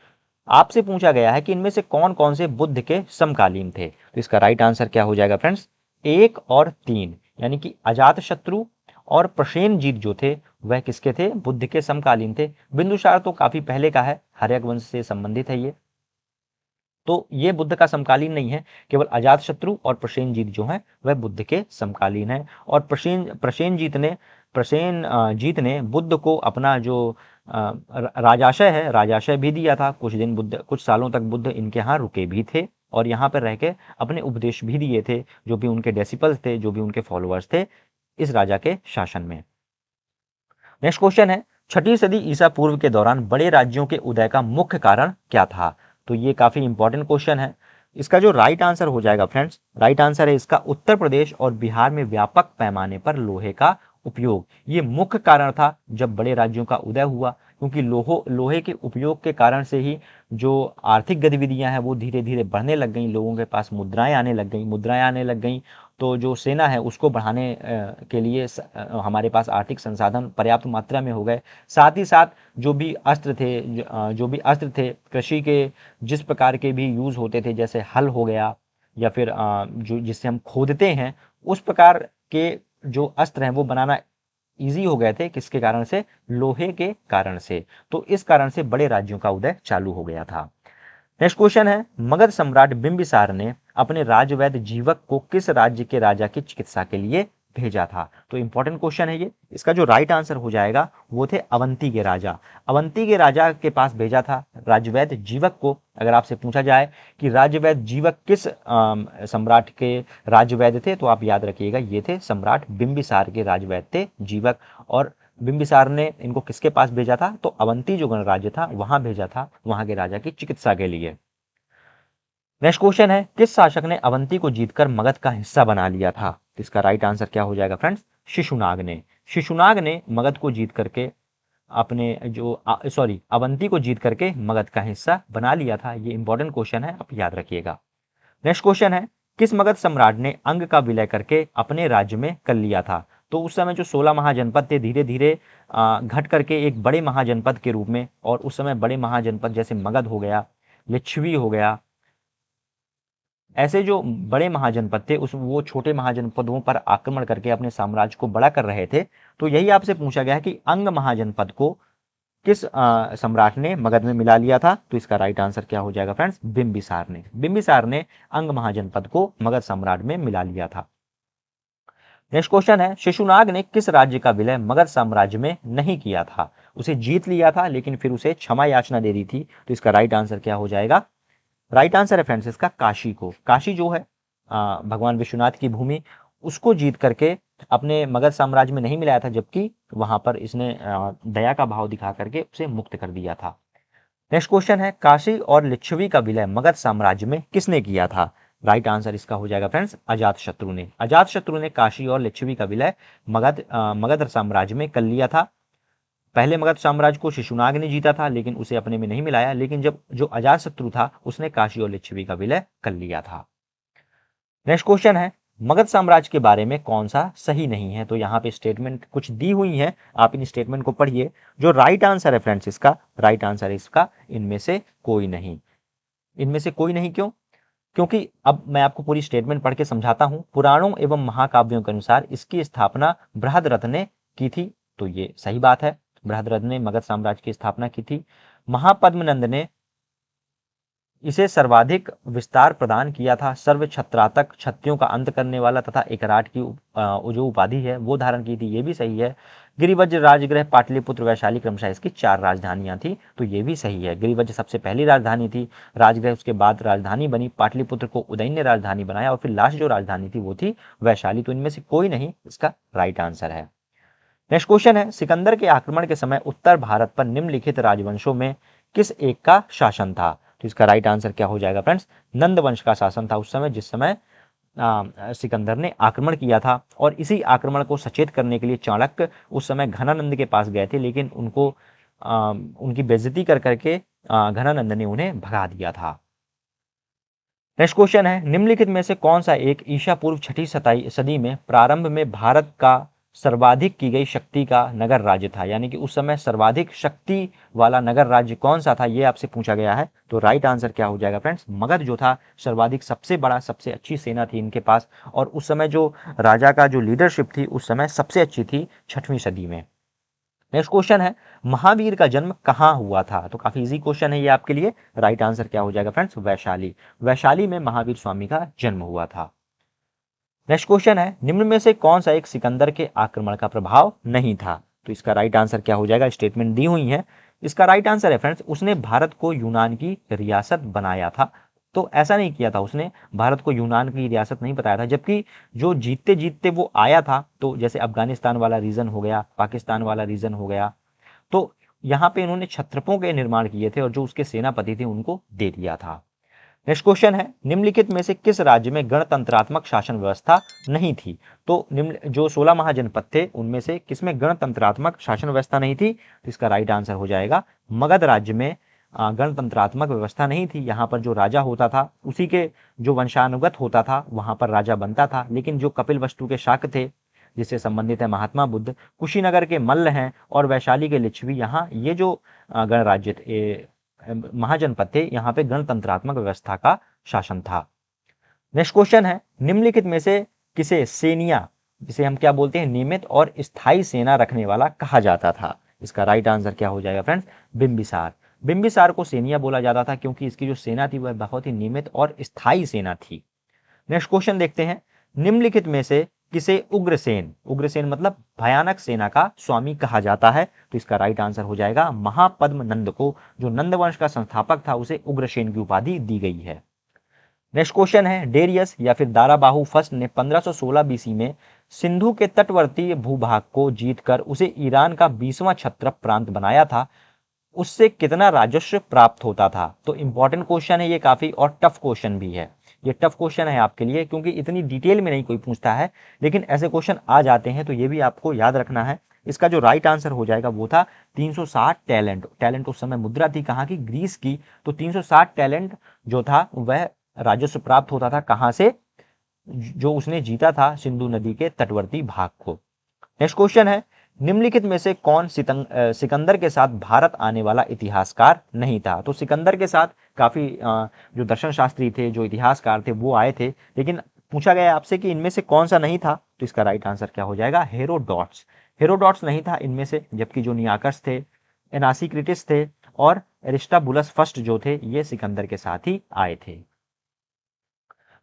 आपसे पूछा गया है कि इनमें से कौन कौन से बुद्ध के समकालीन थे? तो इसका राइट आंसर क्या हो जाएगा फ्रेंड्स? 1 और 3, यानी कि अजातशत्रु और प्रसेनजीत जो थे वह किसके थे? बुद्ध के समकालीन थे। बिंदुसार तो काफी पहले का है, हर्यक वंश से संबंधित है ये, तो ये बुद्ध का समकालीन नहीं है। केवल अजातशत्रु और प्रसेनजीत जो है वह बुद्ध के समकालीन है। और प्रसेनजीत ने बुद्ध को अपना जो राजाशय है, राजाशय भी दिया था। कुछ सालों तक बुद्ध इनके यहाँ रुके भी थे और यहाँ पर रह के अपने उपदेश भी दिए थे, जो भी उनके डेसिपल्स थे, जो भी उनके फॉलोअर्स थे इस राजा के शासन में। नेक्स्ट क्वेश्चन है, 6ठी सदी ईसा पूर्व के दौरान बड़े राज्यों के उदय का मुख्य कारण क्या था? तो ये काफी इंपॉर्टेंट क्वेश्चन है। इसका जो राइट आंसर हो जाएगा फ्रेंड्स, राइट आंसर है इसका उत्तर प्रदेश और बिहार में व्यापक पैमाने पर लोहे का उपयोग। ये मुख्य कारण था जब बड़े राज्यों का उदय हुआ, क्योंकि लोहे के उपयोग के कारण से ही जो आर्थिक गतिविधियां हैं वो धीरे धीरे बढ़ने लग गई, लोगों के पास मुद्राएं आने लग गई, तो जो सेना है उसको बढ़ाने के लिए हमारे पास आर्थिक संसाधन पर्याप्त मात्रा में हो गए। साथ ही साथ जो भी अस्त्र थे कृषि के, जिस प्रकार के भी यूज होते थे, जैसे हल हो गया या फिर जो जिससे हम खोदते हैं, उस प्रकार के जो अस्त्र हैं वो बनाना इजी हो गए थे। किसके कारण से? लोहे के कारण से। तो इस कारण से बड़े राज्यों का उदय चालू हो गया था। नेक्स्ट क्वेश्चन है, मगध सम्राट बिंबिसार ने अपने राजवैद्य जीवक को किस राज्य के राजा की चिकित्सा के लिए भेजा था? तो इंपॉर्टेंट क्वेश्चन है ये। इसका जो राइट आंसर हो जाएगा वो थे अवंती के राजा। अवंती के राजा के पास भेजा था राजवैद्य जीवक को। अगर आपसे पूछा जाए कि राजवैद्य जीवक किस सम्राट के राजवैद्य थे, तो आप याद रखिएगा ये थे सम्राट बिंबिसार के राजवैद्य थे जीवक। और बिंबिसार ने इनको किसके पास भेजा था? तो अवंती जो गणराज्य था वहां भेजा था, वहां के राजा की चिकित्सा के लिए। नेक्स्ट क्वेश्चन है, किस शासक ने अवंती को जीतकर मगध का हिस्सा बना लिया था? तो इसका राइट आंसर क्या हो जाएगा फ्रेंड्स? शिशुनाग ने। शिशुनाग ने मगध को जीत करके अवंती को जीत करके मगध का हिस्सा बना लिया था। ये इंपॉर्टेंट क्वेश्चन है, आप याद रखिएगा। नेक्स्ट क्वेश्चन है, किस मगध सम्राट ने अंग का विलय करके अपने राज्य में कर लिया था? तो उस समय जो 16 महाजनपद थे धीरे धीरे घट करके एक बड़े महाजनपद के रूप में, और उस समय बड़े महाजनपद जैसे मगध हो गया, लिच्छवी हो गया, ऐसे जो बड़े महाजनपद थे वो छोटे महाजनपदों पर आक्रमण करके अपने साम्राज्य को बड़ा कर रहे थे। तो यही आपसे पूछा गया है कि अंग महाजनपद को किस सम्राट ने मगध में मिला लिया था? तो इसका राइट आंसर क्या हो जाएगा फ्रेंड्स? बिंबिसार ने। बिंबिसार ने अंग महाजनपद को मगध सम्राट में मिला लिया था। नेक्स्ट क्वेश्चन है, शिशुनाग ने किस राज्य का विलय मगध साम्राज्य में नहीं किया था? उसे जीत लिया था लेकिन फिर उसे क्षमा याचना दे दी थी। तो इसका राइट आंसर क्या हो जाएगा? राइट आंसर है फ्रेंड्स इसका काशी को। काशी जो है भगवान विश्वनाथ की भूमि, उसको जीत करके अपने मगध साम्राज्य में नहीं मिलाया था, जबकि वहां पर इसने दया का भाव दिखा करके उसे मुक्त कर दिया था। नेक्स्ट क्वेश्चन है, काशी और लिच्छवी का विलय मगध साम्राज्य में किसने किया था? राइट आंसर इसका हो जाएगा फ्रेंड्स अजातशत्रु ने। अजातशत्रु ने काशी और लिच्छवी का विलय मगध साम्राज्य में कर लिया था। पहले मगध साम्राज्य को शिशुनाग ने जीता था, लेकिन उसे अपने में नहीं मिलाया, लेकिन जब जो अजातशत्रु था उसने काशी और लिच्छवी का विलय कर लिया था। नेक्स्ट क्वेश्चन है, मगध साम्राज्य के बारे में कौन सा सही नहीं है? तो यहाँ पे स्टेटमेंट कुछ दी हुई है, आप इन स्टेटमेंट को पढ़िए। जो राइट आंसर है फ्रेंड्स इसका, राइट आंसर है इसका इनमें से कोई नहीं। इनमें से कोई नहीं क्यों? क्योंकि अब मैं आपको पूरी स्टेटमेंट पढ़ के समझाता हूं। पुराणों एवं महाकाव्यों के अनुसार इसकी स्थापना बृहद्रथ ने की थी, तो ये सही बात है, बृहद्रथ ने मगध साम्राज्य की स्थापना की थी। महापद्मनंद ने इसे सर्वाधिक विस्तार प्रदान किया था, सर्व छत्रातक, क्षत्रियों का अंत करने वाला तथा एकराट की जो उपाधि है वो धारण की थी, ये भी सही है। गिरिवज्र, राजगृह, पाटलिपुत्र, वैशाली क्रमशः इसकी 4 राजधानियां थी, तो ये भी सही है। गिरिवज्र सबसे पहली राजधानी थी, राजगृह उसके बाद राजधानी बनी, पाटलिपुत्र को उदयन ने राजधानी बनाया और फिर लास्ट जो राजधानी थी वो थी वैशाली। तो इनमें से कोई नहीं इसका राइट आंसर है। नेक्स्ट क्वेश्चन है, सिकंदर के आक्रमण के समय उत्तर भारत पर निम्नलिखित राजवंशों में किस एक का शासन था? तो इसका राइट आंसर क्या हो जाएगा फ्रेंड्स? नंद वंश का शासन था उस समय, जिस समय सिकंदर ने आक्रमण किया था। और इसी आक्रमण को सचेत करने के लिए चाणक्य उस समय घनानंद के पास गए थे, लेकिन उनको उनकी बेइज्जती कर करके घनानंद ने उन्हें भगा दिया था। नेक्स्ट क्वेश्चन है, निम्नलिखित में से कौन सा एक ईसा पूर्व 6ठी सदी में प्रारंभ में भारत का सर्वाधिक की गई शक्ति का नगर राज्य था? यानी कि उस समय सर्वाधिक शक्ति वाला नगर राज्य कौन सा था, ये आपसे पूछा गया है। तो राइट आंसर क्या हो जाएगा फ्रेंड्स? मगध जो था सर्वाधिक, सबसे बड़ा, सबसे अच्छी सेना थी इनके पास, और उस समय जो राजा का जो लीडरशिप थी उस समय सबसे अच्छी थी 6वीं सदी में। नेक्स्ट क्वेश्चन है, महावीर का जन्म कहाँ हुआ था? तो काफी इजी क्वेश्चन है ये आपके लिए। राइट आंसर क्या हो जाएगा फ्रेंड्स? वैशाली। वैशाली में महावीर स्वामी का जन्म हुआ था। नेक्स्ट क्वेश्चन है, निम्न में से कौन सा एक सिकंदर के आक्रमण का प्रभाव नहीं था? तो इसका राइट आंसर क्या हो जाएगा? स्टेटमेंट दी हुई है, इसका राइट आंसर है फ्रेंड्स, उसने भारत को यूनान की रियासत बनाया था। तो ऐसा नहीं किया था उसने, भारत को यूनान की रियासत नहीं बताया था, जबकि जो जीतते जीतते वो आया था, तो जैसे अफगानिस्तान वाला रीजन हो गया, पाकिस्तान वाला रीजन हो गया, तो यहाँ पे इन्होंने छत्रपों के निर्माण किए थे और जो उसके सेनापति थे उनको दे दिया था। नेक्स्ट क्वेश्चन है, निम्नलिखित में से किस राज्य में गणतंत्रात्मक शासन व्यवस्था नहीं थी? तो निम्न जो 16 महाजनपद थे उनमें से किसमें गणतंत्रात्मक शासन व्यवस्था नहीं थी? तो इसका राइट आंसर हो जाएगा मगध राज्य में गणतंत्रात्मक व्यवस्था नहीं थी। यहाँ पर जो राजा होता था उसी के जो वंशानुगत होता था वहां पर राजा बनता था, लेकिन जो कपिलवस्तु के शाक थे जिससे संबंधित है महात्मा बुद्ध, कुशीनगर के मल्ल हैं और वैशाली के लिच्छवी, यहाँ ये जो गणराज्य महाजनपद थे, यहाँ पे गणतंत्रात्मक व्यवस्था का शासन था। नेक्स्ट क्वेश्चन है, निम्नलिखित में से किसे सेनिया, जिसे हम क्या बोलते हैं, नियमित और स्थायी सेना रखने वाला कहा जाता था? इसका राइट आंसर क्या हो जाएगा फ्रेंड्स? बिंबिसार। बिंबिसार को सेनिया बोला जाता था क्योंकि इसकी जो सेना थी वह बहुत ही नियमित और स्थायी सेना थी। नेक्स्ट क्वेश्चन देखते हैं, निम्नलिखित में से किसे उग्रसेन, उग्रसेन मतलब भयानक सेना का स्वामी कहा जाता है? तो इसका राइट आंसर हो जाएगा महापद्म नंद को, जो नंद वंश का संस्थापक था उसे उग्रसेन की उपाधि दी गई है। नेक्स्ट क्वेश्चन है, डेरियस या फिर दाराबाहु फर्स्ट ने 1516 बीसी में सिंधु के तटवर्ती भूभाग को जीतकर उसे ईरान का 20वां क्षत्रप प्रांत बनाया था, उससे कितना राजस्व प्राप्त होता था? तो इंपॉर्टेंट क्वेश्चन है ये काफी, और टफ क्वेश्चन भी है। ये टफ क्वेश्चन है आपके लिए क्योंकि इतनी डिटेल में नहीं कोई पूछता है, लेकिन ऐसे क्वेश्चन आ जाते हैं, तो ये भी आपको याद रखना है। इसका जो राइट आंसर हो जाएगा वो था 360 टैलेंट। टैलेंट उस समय मुद्रा थी कहाँ की? ग्रीस की। तो 360 टैलेंट जो था वह राजस्व प्राप्त होता था कहाँ से? जो उसने जीता था सिंधु नदी के तटवर्ती भाग को। नेक्स्ट क्वेश्चन है, निम्नलिखित में से कौन सिकंदर के साथ भारत आने वाला इतिहासकार नहीं था? तो सिकंदर के साथ काफी जो दर्शन शास्त्री थे, जो इतिहासकार थे वो आए थे, लेकिन पूछा गया आपसे कि इनमें से कौन सा नहीं था, तो इसका राइट आंसर क्या हो जाएगा? हेरोडोट्स। हेरोडोट्स नहीं था इनमें से, जबकि जो नियाकस थे, एनासीक्रिटिस थे और एरिस्टाबुलस फर्स्ट जो थे ये सिकंदर के साथ ही आए थे।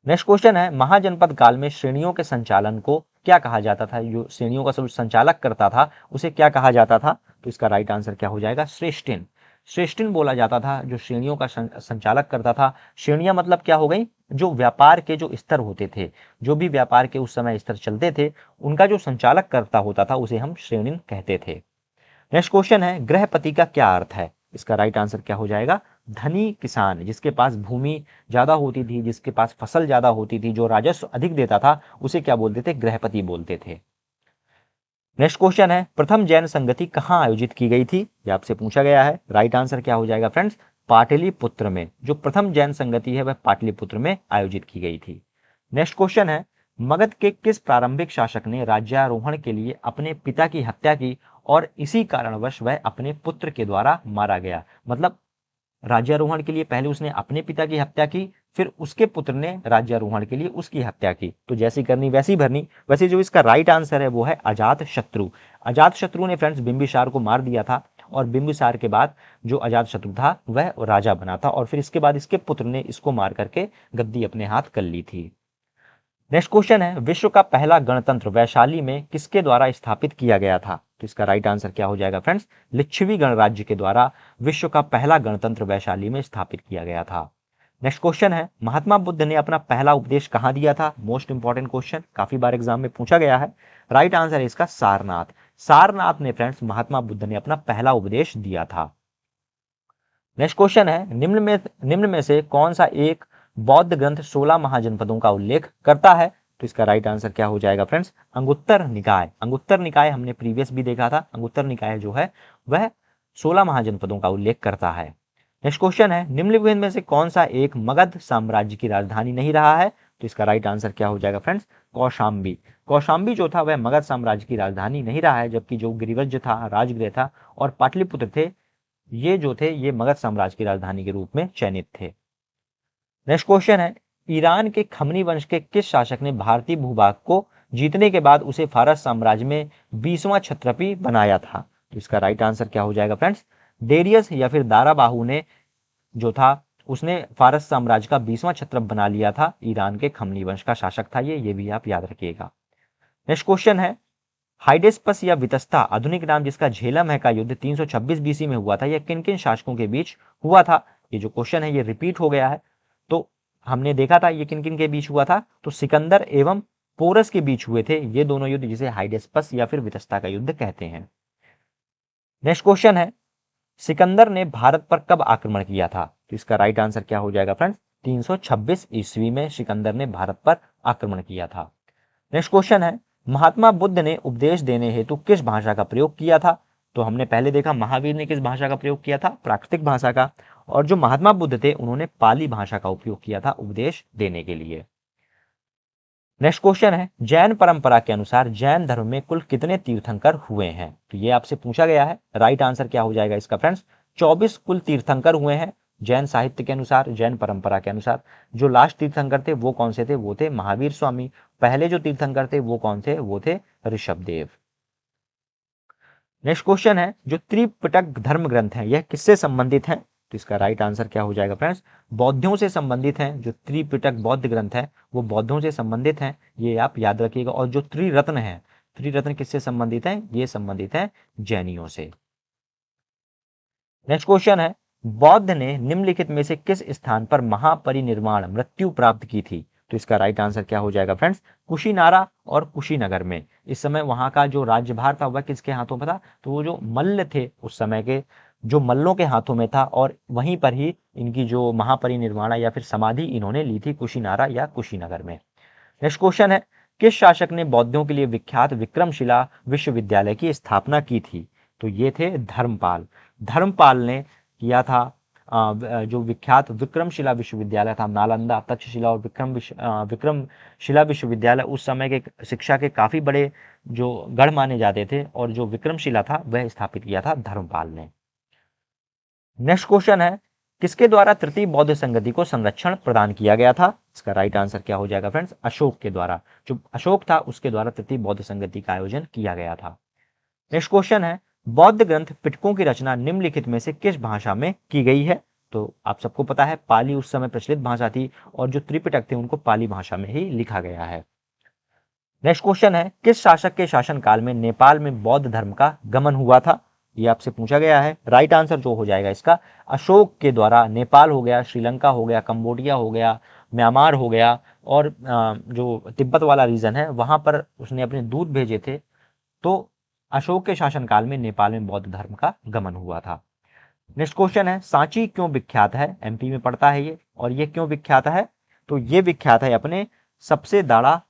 नेक्स्ट क्वेश्चन है, महाजनपद काल में श्रेणियों के संचालन को क्या कहा जाता था? जो श्रेणियों का संचालक करता था उसे क्या कहा जाता था? तो इसका राइट आंसर क्या हो जाएगा? श्रेष्ठिन। श्रेष्ठिन बोला जाता था, जो श्रेणियों का संचालक करता था। श्रेणियां मतलब क्या हो गई, जो व्यापार के जो स्तर होते थे, जो भी व्यापार के उस समय स्तर चलते थे, उनका जो संचालक करता होता था उसे हम श्रेणिन कहते थे। नेक्स्ट क्वेश्चन है, गृहपति का क्या अर्थ है? इसका राइट आंसर क्या हो जाएगा? धनी किसान, जिसके पास भूमि ज्यादा होती थी, जिसके पास फसल ज्यादा होती थी, जो राजस्व अधिक देता था, उसे क्या बोलते थे? गृहपति बोलते थे। नेक्स्ट क्वेश्चन है, प्रथम जैन संगति कहाँ आयोजित की गई थी? ये आपसे पूछा गया है। राइट आंसर क्या हो जाएगा फ्रेंड्स? पाटलिपुत्र में। जो प्रथम जैन संगति है वह पाटलिपुत्र में आयोजित की गई थी। नेक्स्ट क्वेश्चन है, मगध के किस प्रारंभिक शासक ने राज्यारोहण के लिए अपने पिता की हत्या की और इसी कारणवश वह अपने पुत्र के द्वारा मारा गया? मतलब राज्यारोहण के लिए पहले उसने अपने पिता की हत्या की, फिर उसके पुत्र ने राज्यारोहण के लिए उसकी हत्या की। तो जैसी करनी वैसी भरनी। वैसे जो इसका राइट आंसर है वो है अजात शत्रु। अजात शत्रु ने फ्रेंड्स बिंबिसार को मार दिया था, और बिंबिसार के बाद जो अजात शत्रु था वह राजा बना था, और फिर इसके बाद इसके पुत्र ने इसको मार करके गद्दी अपने हाथ कर ली थी। नेक्स्ट क्वेश्चन है, विश्व का पहला गणतंत्र वैशाली में किसके द्वारा स्थापित किया गया था? तो इसका राइट आंसर क्या हो जाएगा फ्रेंड्स? लिच्छवी गणराज्य के द्वारा विश्व का पहला गणतंत्र वैशाली में स्थापित किया गया था। नेक्स्ट क्वेश्चन है, महात्मा बुद्ध ने अपना पहला उपदेश कहां दिया था? मोस्ट इंपॉर्टेंट क्वेश्चन, काफी बार एग्जाम में पूछा गया है। राइट आंसर है इसका सारनाथ। सारनाथ ने फ्रेंड्स महात्मा बुद्ध ने अपना पहला उपदेश दिया था। नेक्स्ट क्वेश्चन है, निम्न में से कौन सा एक बौद्ध ग्रंथ 16 महाजनपदों का उल्लेख करता है? तो इसका राइट आंसर क्या हो जाएगा फ्रेंड्स? अंगुत्तर निकाय। अंगुत्तर निकाय हमने प्रीवियस भी देखा था। अंगुत्तर निकाय जो है वह 16 महाजनपदों का उल्लेख करता है। नेक्स्ट क्वेश्चन है, निम्नलिखित में से कौन सा एक मगध साम्राज्य की राजधानी नहीं रहा है? तो इसका राइट आंसर क्या हो जाएगा फ्रेंड्स? कौशाम्बी। कौशाम्बी जो था वह मगध साम्राज्य की राजधानी नहीं रहा है, जबकि जो गिरिवज्र था, राजगृह था, और पाटलिपुत्र थे, ये जो थे ये मगध साम्राज्य की राजधानी के रूप में चयनित थे। नेक्स्ट क्वेश्चन है, ईरान के खमनी वंश के किस शासक ने भारतीय भूभाग को जीतने के बाद उसे फारस साम्राज्य में 20वां क्षत्रपी बनाया था? तो इसका राइट आंसर क्या हो जाएगा फ्रेंड्स? डेरियस या फिर दाराबाहु ने जो था उसने फारस साम्राज्य का 20वां क्षत्रप बना लिया था। ईरान के खमनी वंश का शासक था ये भी आप याद रखिएगा। नेक्स्ट क्वेश्चन है, हाइडेस्पस या वितस्ता आधुनिक नाम जिसका झेलम है का युद्ध 326 बीसी में हुआ था, यह किन किन शासकों के बीच हुआ था? ये जो क्वेश्चन है ये रिपीट हो गया है। तो हमने देखा था ये किन किन के बीच हुआ था, तो सिकंदर एवं पोरस के बीच हुए थे ये दोनों युद्ध, जिसे हाइडेस्पस या फिर वितस्ता का युद्ध कहते हैं। नेक्स्ट क्वेश्चन है, सिकंदर ने भारत पर कब आक्रमण किया था? तो इसका राइट आंसर क्या हो जाएगा फ्रेंड्स? 326 ईस्वी में सिकंदर ने भारत पर आक्रमण किया था। नेक्स्ट क्वेश्चन है, महात्मा बुद्ध ने उपदेश देने हेतु किस भाषा का प्रयोग किया था? तो हमने पहले देखा महावीर ने किस भाषा का प्रयोग किया था? प्राकृतिक भाषा का। और जो महात्मा बुद्ध थे उन्होंने पाली भाषा का उपयोग किया था उपदेश देने के लिए। नेक्स्ट क्वेश्चन है, जैन परंपरा के अनुसार जैन धर्म में कुल कितने तीर्थंकर हुए हैं? तो ये आपसे पूछा गया है। राइट आंसर क्या हो जाएगा इसका फ्रेंड्स? 24 कुल तीर्थंकर हुए हैं जैन साहित्य के अनुसार, जैन परंपरा के अनुसार। जो लास्ट तीर्थंकर थे वो कौन से थे? वो थे महावीर स्वामी। पहले जो तीर्थंकर थे वो कौन थे? वो थे ऋषभदेव। नेक्स्ट क्वेश्चन है, जो त्रिपिटक धर्म ग्रंथ है यह किससे संबंधित है? तो इसका राइट आंसर क्या हो जाएगा फ्रेंड्स? बौद्धों से संबंधित हैं। जो त्रिपिटक बौद्ध ग्रंथ है वो बौद्धों से संबंधित हैं, ये आप याद रखिएगा। और जो त्रिरत्न है, त्रिरत्न किससे संबंधित है? ये संबंधित है जैनियों से। नेक्स्ट क्वेश्चन है, बौद्ध ने निम्नलिखित में से किस स्थान पर महापरिनिर्वाण मृत्यु प्राप्त की थी? तो इसका राइट आंसर क्या हो जाएगा फ्रेंड्स? कुशीनारा और कुशीनगर में। इस समय वहां का जो राज्यभार था वह किसके हाथों में था? तो वो जो मल्ल थे उस समय के, जो मल्लों के हाथों में था, और वहीं पर ही इनकी जो महापरिनिर्वाण या फिर समाधि इन्होंने ली थी, कुशीनारा या कुशीनगर में। नेक्स्ट क्वेश्चन है, किस शासक ने बौद्धों के लिए विख्यात विक्रमशिला विश्वविद्यालय की स्थापना की थी? तो ये थे धर्मपाल। धर्मपाल ने किया था जो विख्यात विक्रमशिला विश्वविद्यालय था, नालंदा, तक्षशिला और विक्रमशिला विश्वविद्यालय उस समय के शिक्षा के काफी बड़े जो गढ़ माने जाते थे, और जो विक्रमशिला था वह स्थापित किया था धर्मपाल ने। नेक्स्ट क्वेश्चन है, किसके द्वारा तृतीय बौद्ध संगति को संरक्षण प्रदान किया गया था? इसका राइट आंसर क्या हो जाएगा फ्रेंड्स? अशोक के द्वारा। जो अशोक था उसके द्वारा तृतीय बौद्ध संगति का आयोजन किया गया था। नेक्स्ट क्वेश्चन है, बौद्ध ग्रंथ पिटकों की रचना निम्नलिखित में से किस भाषा में की गई है? तो आप सबको पता है पाली उस समय प्रचलित भाषा थी, और जो त्रिपिटक थे उनको पाली भाषा में ही लिखा गया है। नेक्स्ट क्वेश्चन है, किस शासक के शासनकाल में नेपाल में बौद्ध धर्म का गमन हुआ था? ये आपसे पूछा गया है। राइट आंसर जो हो जाएगा इसका अशोक के द्वारा नेपाल हो गया, श्रीलंका हो गया, कंबोडिया हो गया, म्यांमार हो गया और जो तिब्बत वाला रीजन है वहां पर उसने अपने दूत भेजे थे। तो अशोक के शासनकाल में नेपाल में बौद्ध धर्म का गमन हुआ था। नेक्स्ट क्वेश्चन है सांची क्यों विख्यात है? एमपी में पड़ता है ये, और ये क्यों विख्यात है? तो ये विख्यात है अपने सबसे बड़ा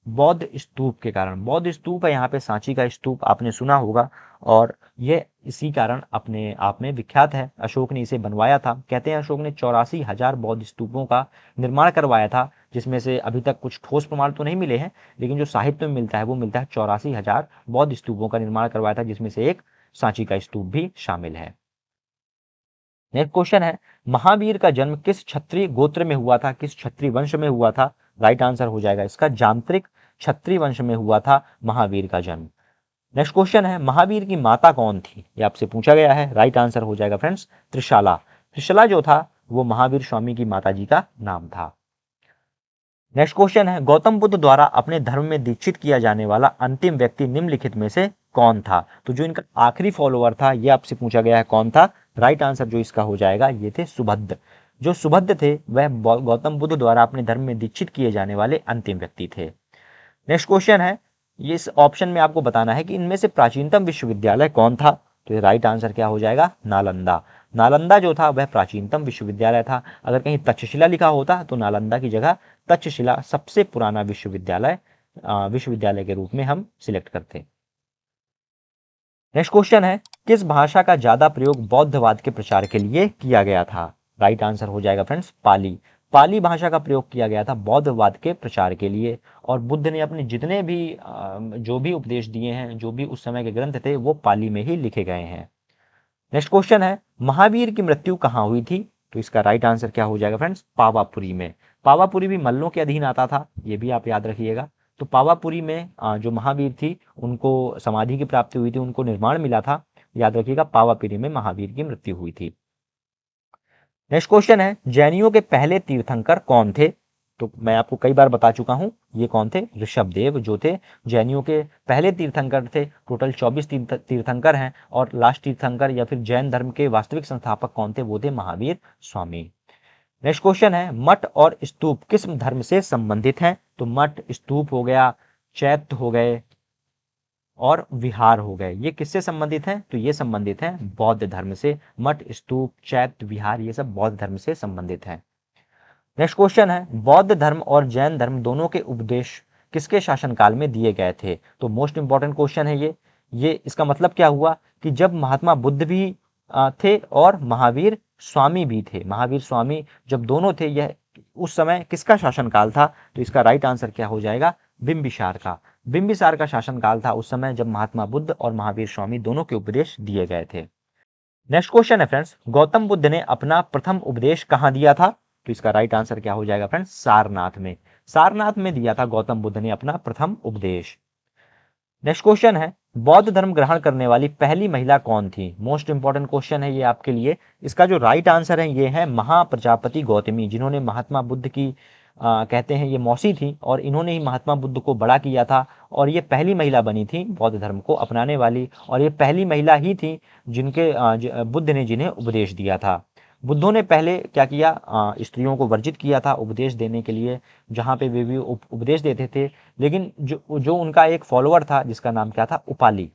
बौद्ध स्तूप के कारण। बौद्ध स्तूप है यहाँ पे, सांची का स्तूप आपने सुना होगा, और ये इसी कारण अपने आप में विख्यात है। अशोक ने इसे बनवाया था। कहते हैं अशोक ने 84,000 बौद्ध स्तूपों का निर्माण करवाया था, जिसमें से अभी तक कुछ ठोस प्रमाण तो नहीं मिले हैं, लेकिन जो साहित्य में मिलता है वो मिलता है 84,000 बौद्ध स्तूपों का निर्माण करवाया था, जिसमें से एक सांची का स्तूप भी शामिल है। नेक्स्ट क्वेश्चन है महावीर का जन्म किस क्षत्रिय गोत्र में हुआ था, किस क्षत्रिय वंश में हुआ था? राइट आंसर हो जाएगा इसका जांत्रिक क्षत्रिय वंश में हुआ था महावीर का जन्म। नेक्स्ट क्वेश्चन है महावीर की माता कौन थी? ये आपसे पूछा गया है। राइट आंसर हो जाएगा फ्रेंड्स त्रिशाला। त्रिशला जो था वो महावीर स्वामी की माता जी का नाम था। नेक्स्ट क्वेश्चन है गौतम बुद्ध द्वारा अपने धर्म में दीक्षित किया जाने वाला अंतिम व्यक्ति निम्नलिखित में से कौन था? तो जो इनका आखिरी फॉलोअर था ये आपसे पूछा गया है कौन था। राइट आंसर जो इसका हो जाएगा ये थे सुभद्र। जो सुभद्र थे वह गौतम बुद्ध द्वारा अपने धर्म में दीक्षित किए जाने वाले अंतिम व्यक्ति थे। नेक्स्ट क्वेश्चन है ये इस ऑप्शन में आपको बताना है कि इनमें से प्राचीनतम विश्वविद्यालय कौन था? तो राइट आंसर क्या हो जाएगा? नालंदा। नालंदा जो था वह प्राचीनतम विश्वविद्यालय था। अगर कहीं तक्षशिला लिखा होता तो नालंदा की जगह तक्षशिला सबसे पुराना विश्वविद्यालय के रूप में हम सिलेक्ट करते। नेक्स्ट क्वेश्चन है किस भाषा का ज्यादा प्रयोग बौद्धवाद के प्रचार के लिए किया गया था? राइट आंसर हो जाएगा फ्रेंड्स पाली। पाली भाषा का प्रयोग किया गया था बौद्धवाद के प्रचार के लिए, और बुद्ध ने अपने जितने भी जो भी उपदेश दिए हैं, जो भी उस समय के ग्रंथ थे, वो पाली में ही लिखे गए हैं। नेक्स्ट क्वेश्चन है महावीर की मृत्यु कहाँ हुई थी? तो इसका राइट आंसर क्या हो जाएगा फ्रेंड्स? पावापुरी में। पावापुरी भी मल्लों के अधीन आता था, ये भी आप याद रखिएगा। तो पावापुरी में जो महावीर थी उनको समाधि की प्राप्ति हुई थी, उनको निर्माण मिला था। याद रखिएगा पावापुरी में महावीर की मृत्यु हुई थी। नेक्स्ट क्वेश्चन है जैनियों के पहले तीर्थंकर कौन थे? तो मैं आपको कई बार बता चुका हूं ये कौन थे। ऋषभदेव जो थे जैनियों के पहले तीर्थंकर थे। टोटल 24 तीर्थंकर हैं, और लास्ट तीर्थंकर या फिर जैन धर्म के वास्तविक संस्थापक कौन थे? वो थे महावीर स्वामी। नेक्स्ट क्वेश्चन है मठ और स्तूप किस धर्म से संबंधित हैं? तो मठ, स्तूप हो गया, चैत्य हो गए और विहार हो गए, ये किससे संबंधित हैं? तो ये संबंधित हैं बौद्ध धर्म से। मठ, स्तूप, चैत्य, विहार ये सब बौद्ध धर्म से संबंधित हैं। नेक्स्ट क्वेश्चन है बौद्ध धर्म और जैन धर्म दोनों के उपदेश किसके शासनकाल में दिए गए थे? तो मोस्ट इंपॉर्टेंट क्वेश्चन है ये इसका मतलब क्या हुआ कि जब महात्मा बुद्ध भी थे और महावीर स्वामी भी थे। महावीर स्वामी जब दोनों थे, यह उस समय किसका शासनकाल था? तो इसका राइट आंसर क्या हो जाएगा? बिंबिसार का। बिंबिसार का शासनकाल था उस समय जब महात्मा बुद्ध और महावीर स्वामी दोनों के उपदेश दिए गए थे। नेक्स्ट क्वेश्चन है फ्रेंड्स गौतम बुद्ध ने अपना प्रथम उपदेश कहां दिया था? तो इसका राइट आंसर क्या हो जाएगा फ्रेंड्स? सारनाथ में। सारनाथ में दिया था गौतम बुद्ध ने अपना प्रथम उपदेश। नेक्स्ट क्वेश्चन है बौद्ध धर्म ग्रहण करने वाली पहली महिला कौन थी? मोस्ट इंपॉर्टेंट क्वेश्चन है ये आपके लिए। इसका जो राइट आंसर है ये है महाप्रजापति गौतमी, जिन्होंने महात्मा बुद्ध की कहते हैं ये मौसी थी, और इन्होंने ही महात्मा बुद्ध को बड़ा किया था, और ये पहली महिला बनी थी बौद्ध धर्म को अपनाने वाली, और ये पहली महिला ही थी जिनके बुद्ध ने जिन्हें उपदेश दिया था। बुद्धों ने पहले क्या किया? स्त्रियों को वर्जित किया था उपदेश देने के लिए, जहाँ पे वे भी उपदेश देते थे। लेकिन जो उनका एक फॉलोअर था जिसका नाम क्या था? उपाली।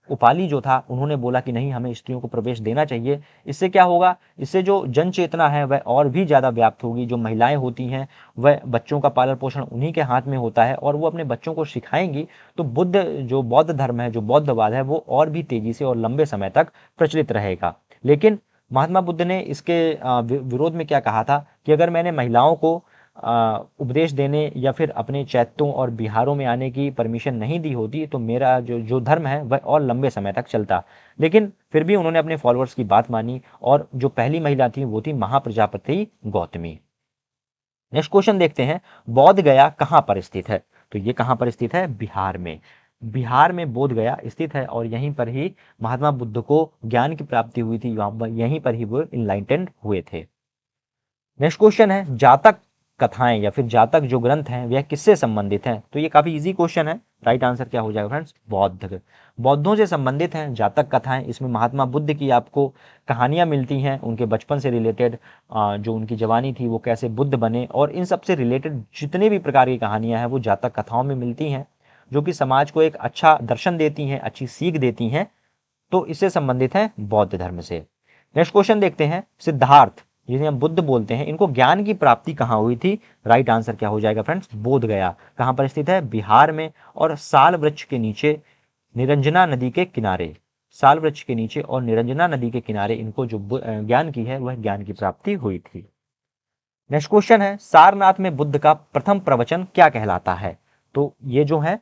उपाली जो था उन्होंने बोला कि नहीं, हमें स्त्रियों को प्रवेश देना चाहिए। इससे क्या होगा? इससे जो जन चेतना है वह और भी ज़्यादा व्याप्त होगी। जो महिलाएं होती हैं वह बच्चों का पालन पोषण उन्हीं के हाथ में होता है, और वो अपने बच्चों को सिखाएंगी, तो जो बौद्ध धर्म है, जो बौद्धवाद है, वो और भी तेजी से और लंबे समय तक प्रचलित रहेगा। लेकिन महात्मा बुद्ध ने इसके विरोध में क्या कहा था कि अगर मैंने महिलाओं को उपदेश देने या फिर अपने चैत्यों और बिहारों में आने की परमिशन नहीं दी होती तो मेरा जो धर्म है वह और लंबे समय तक चलता। लेकिन फिर भी उन्होंने अपने फॉलोअर्स की बात मानी, और जो पहली महिला थी वो थी महाप्रजापति गौतमी। नेक्स्ट क्वेश्चन देखते हैं बोध गया कहाँ पर स्थित है? तो ये कहाँ पर स्थित है? बिहार में। बिहार में बोध गया स्थित है, और यहीं पर ही महात्मा बुद्ध को ज्ञान की प्राप्ति हुई थी, यहीं पर ही वो इनलाइटेंड हुए थे। नेक्स्ट क्वेश्चन है जातक कथाएं या फिर जातक जो ग्रंथ हैं वह किससे संबंधित हैं? तो ये काफी इजी क्वेश्चन है। राइट आंसर क्या हो जाएगा फ्रेंड्स, बौद्ध। बौद्धों से संबंधित हैं जातक कथाएं, इसमें महात्मा बुद्ध की आपको कहानियां मिलती हैं, उनके बचपन से रिलेटेड, जो उनकी जवानी थी वो कैसे बुद्ध बने, और इन सब से रिलेटेड जितने भी प्रकार की कहानियां हैं वो जातक कथाओं में मिलती हैं, जो कि समाज को एक अच्छा दर्शन देती हैं, अच्छी सीख देती हैं। तो इससे संबंधित है बौद्ध धर्म से। नेक्स्ट क्वेश्चन देखते हैं, सिद्धार्थ जिन्हें हम बुद्ध बोलते हैं, इनको ज्ञान की प्राप्ति कहाँ हुई थी? राइट आंसर क्या हो जाएगा फ्रेंड्स, बोध गया। कहाँ पर स्थित है? बिहार में, और साल वृक्ष के नीचे, निरंजना नदी के किनारे। साल वृक्ष के नीचे और निरंजना नदी के किनारे इनको जो ज्ञान की है वह ज्ञान की प्राप्ति हुई थी। नेक्स्ट क्वेश्चन है, सारनाथ में बुद्ध का प्रथम प्रवचन क्या कहलाता है? तो ये जो है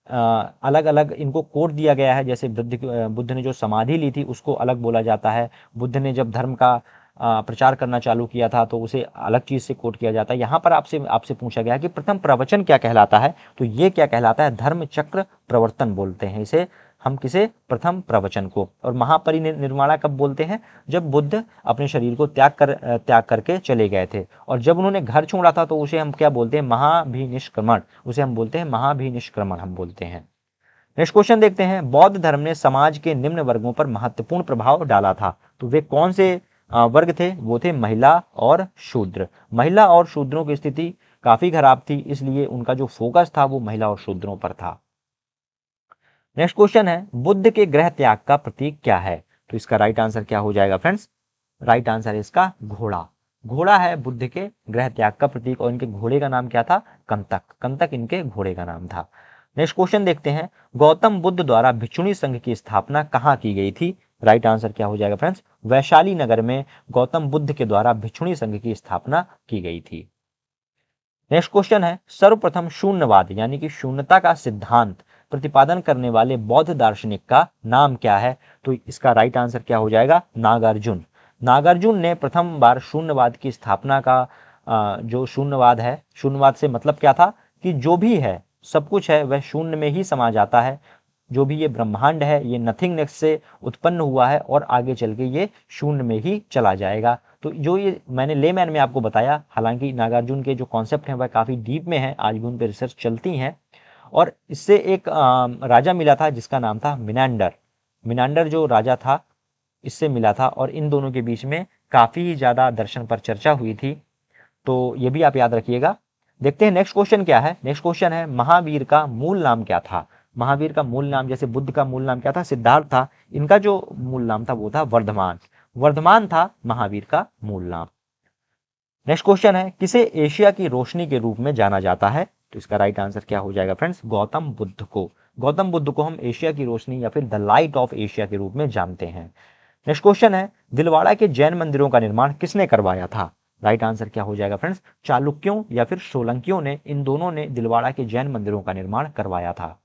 अलग अलग इनको कोड दिया गया है, जैसे बुद्ध ने जो समाधि ली थी उसको अलग बोला जाता है, बुद्ध ने जब धर्म का प्रचार करना चालू किया था तो उसे अलग चीज से कोट किया जाता है। यहाँ पर आपसे आपसे पूछा गया है कि प्रथम प्रवचन क्या कहलाता है, तो ये क्या कहलाता है? धर्म चक्र प्रवर्तन बोलते हैं इसे हम, किसे? प्रथम प्रवचन को। और महापरिनिर्वाणा कब बोलते हैं? जब बुद्ध अपने शरीर को त्याग करके चले गए थे, और जब उन्होंने घर छोड़ा था तो उसे हम क्या बोलते हैं? महाभिनिष्क्रमण, उसे हम बोलते हैं महाभिनिष्क्रमण हम बोलते हैं। नेक्स्ट क्वेश्चन देखते हैं, बौद्ध धर्म ने समाज के निम्न वर्गों पर महत्वपूर्ण प्रभाव डाला था, तो वे कौन से वर्ग थे? वो थे महिला और शूद्र। महिला और शूद्रों की स्थिति काफी खराब थी, इसलिए उनका जो फोकस था वो महिला और शूद्रों पर था। नेक्स्ट क्वेश्चन है, बुद्ध के गृह त्याग का प्रतीक क्या है? तो इसका राइट आंसर क्या हो जाएगा फ्रेंड्स? राइट आंसर है इसका घोड़ा। घोड़ा है बुद्ध के गृह त्याग का प्रतीक, और इनके घोड़े का नाम क्या था? कंतक। कंतक इनके घोड़े का नाम था। नेक्स्ट क्वेश्चन देखते हैं, गौतम बुद्ध द्वारा भिक्षुणी संघ की स्थापना कहाँ की गई थी? राइट आंसर क्या हो जाएगा फ्रेंड्स? वैशाली नगर में गौतम बुद्ध के द्वारा भिक्षुणी संघ की स्थापना की गई थी। नेक्स्ट क्वेश्चन है, सर्वप्रथम शून्यवाद यानी कि शून्यता का सिद्धांत प्रतिपादन करने वाले बौद्ध दार्शनिक का नाम क्या है? तो इसका राइट आंसर क्या हो जाएगा? नागार्जुन। नागार्जुन ने प्रथम बार शून्यवाद की स्थापना का, जो शून्यवाद है, शून्यवाद से मतलब क्या था कि जो भी है, सब कुछ है वह शून्य में ही समा जाता है, जो भी ये ब्रह्मांड है ये नथिंगनेस से उत्पन्न हुआ है और आगे चल के ये शून्य में ही चला जाएगा। तो जो ये मैंने लेमैन में आपको बताया, हालांकि नागार्जुन के जो कॉन्सेप्ट हैं वह काफ़ी डीप में हैं, आज भी उन पर रिसर्च चलती हैं। और इससे एक राजा मिला था जिसका नाम था मिनांडर। मिनांडर जो राजा था इससे मिला था, और इन दोनों के बीच में काफ़ी ज़्यादा दर्शन पर चर्चा हुई थी, तो ये भी आप याद रखिएगा। देखते हैं नेक्स्ट क्वेश्चन क्या है। नेक्स्ट क्वेश्चन है, महावीर का मूल नाम क्या था? महावीर का मूल नाम, जैसे बुद्ध का मूल नाम क्या था? सिद्धार्थ था, इनका जो मूल नाम था वो था वर्धमान। वर्धमान था महावीर का मूल नाम। नेक्स्ट क्वेश्चन है, किसे एशिया की रोशनी के रूप में जाना जाता है? तो इसका राइट आंसर क्या हो जाएगा फ्रेंड्स? गौतम बुद्ध को। गौतम बुद्ध को हम एशिया की रोशनी या फिर द लाइट ऑफ एशिया के रूप में जानते हैं। नेक्स्ट क्वेश्चन है, दिलवाड़ा के जैन मंदिरों का निर्माण किसने करवाया था? राइट आंसर क्या हो जाएगा फ्रेंड्स? चालुक्यों या फिर सोलंकियों ने, इन दोनों ने दिलवाड़ा के जैन मंदिरों का निर्माण करवाया था।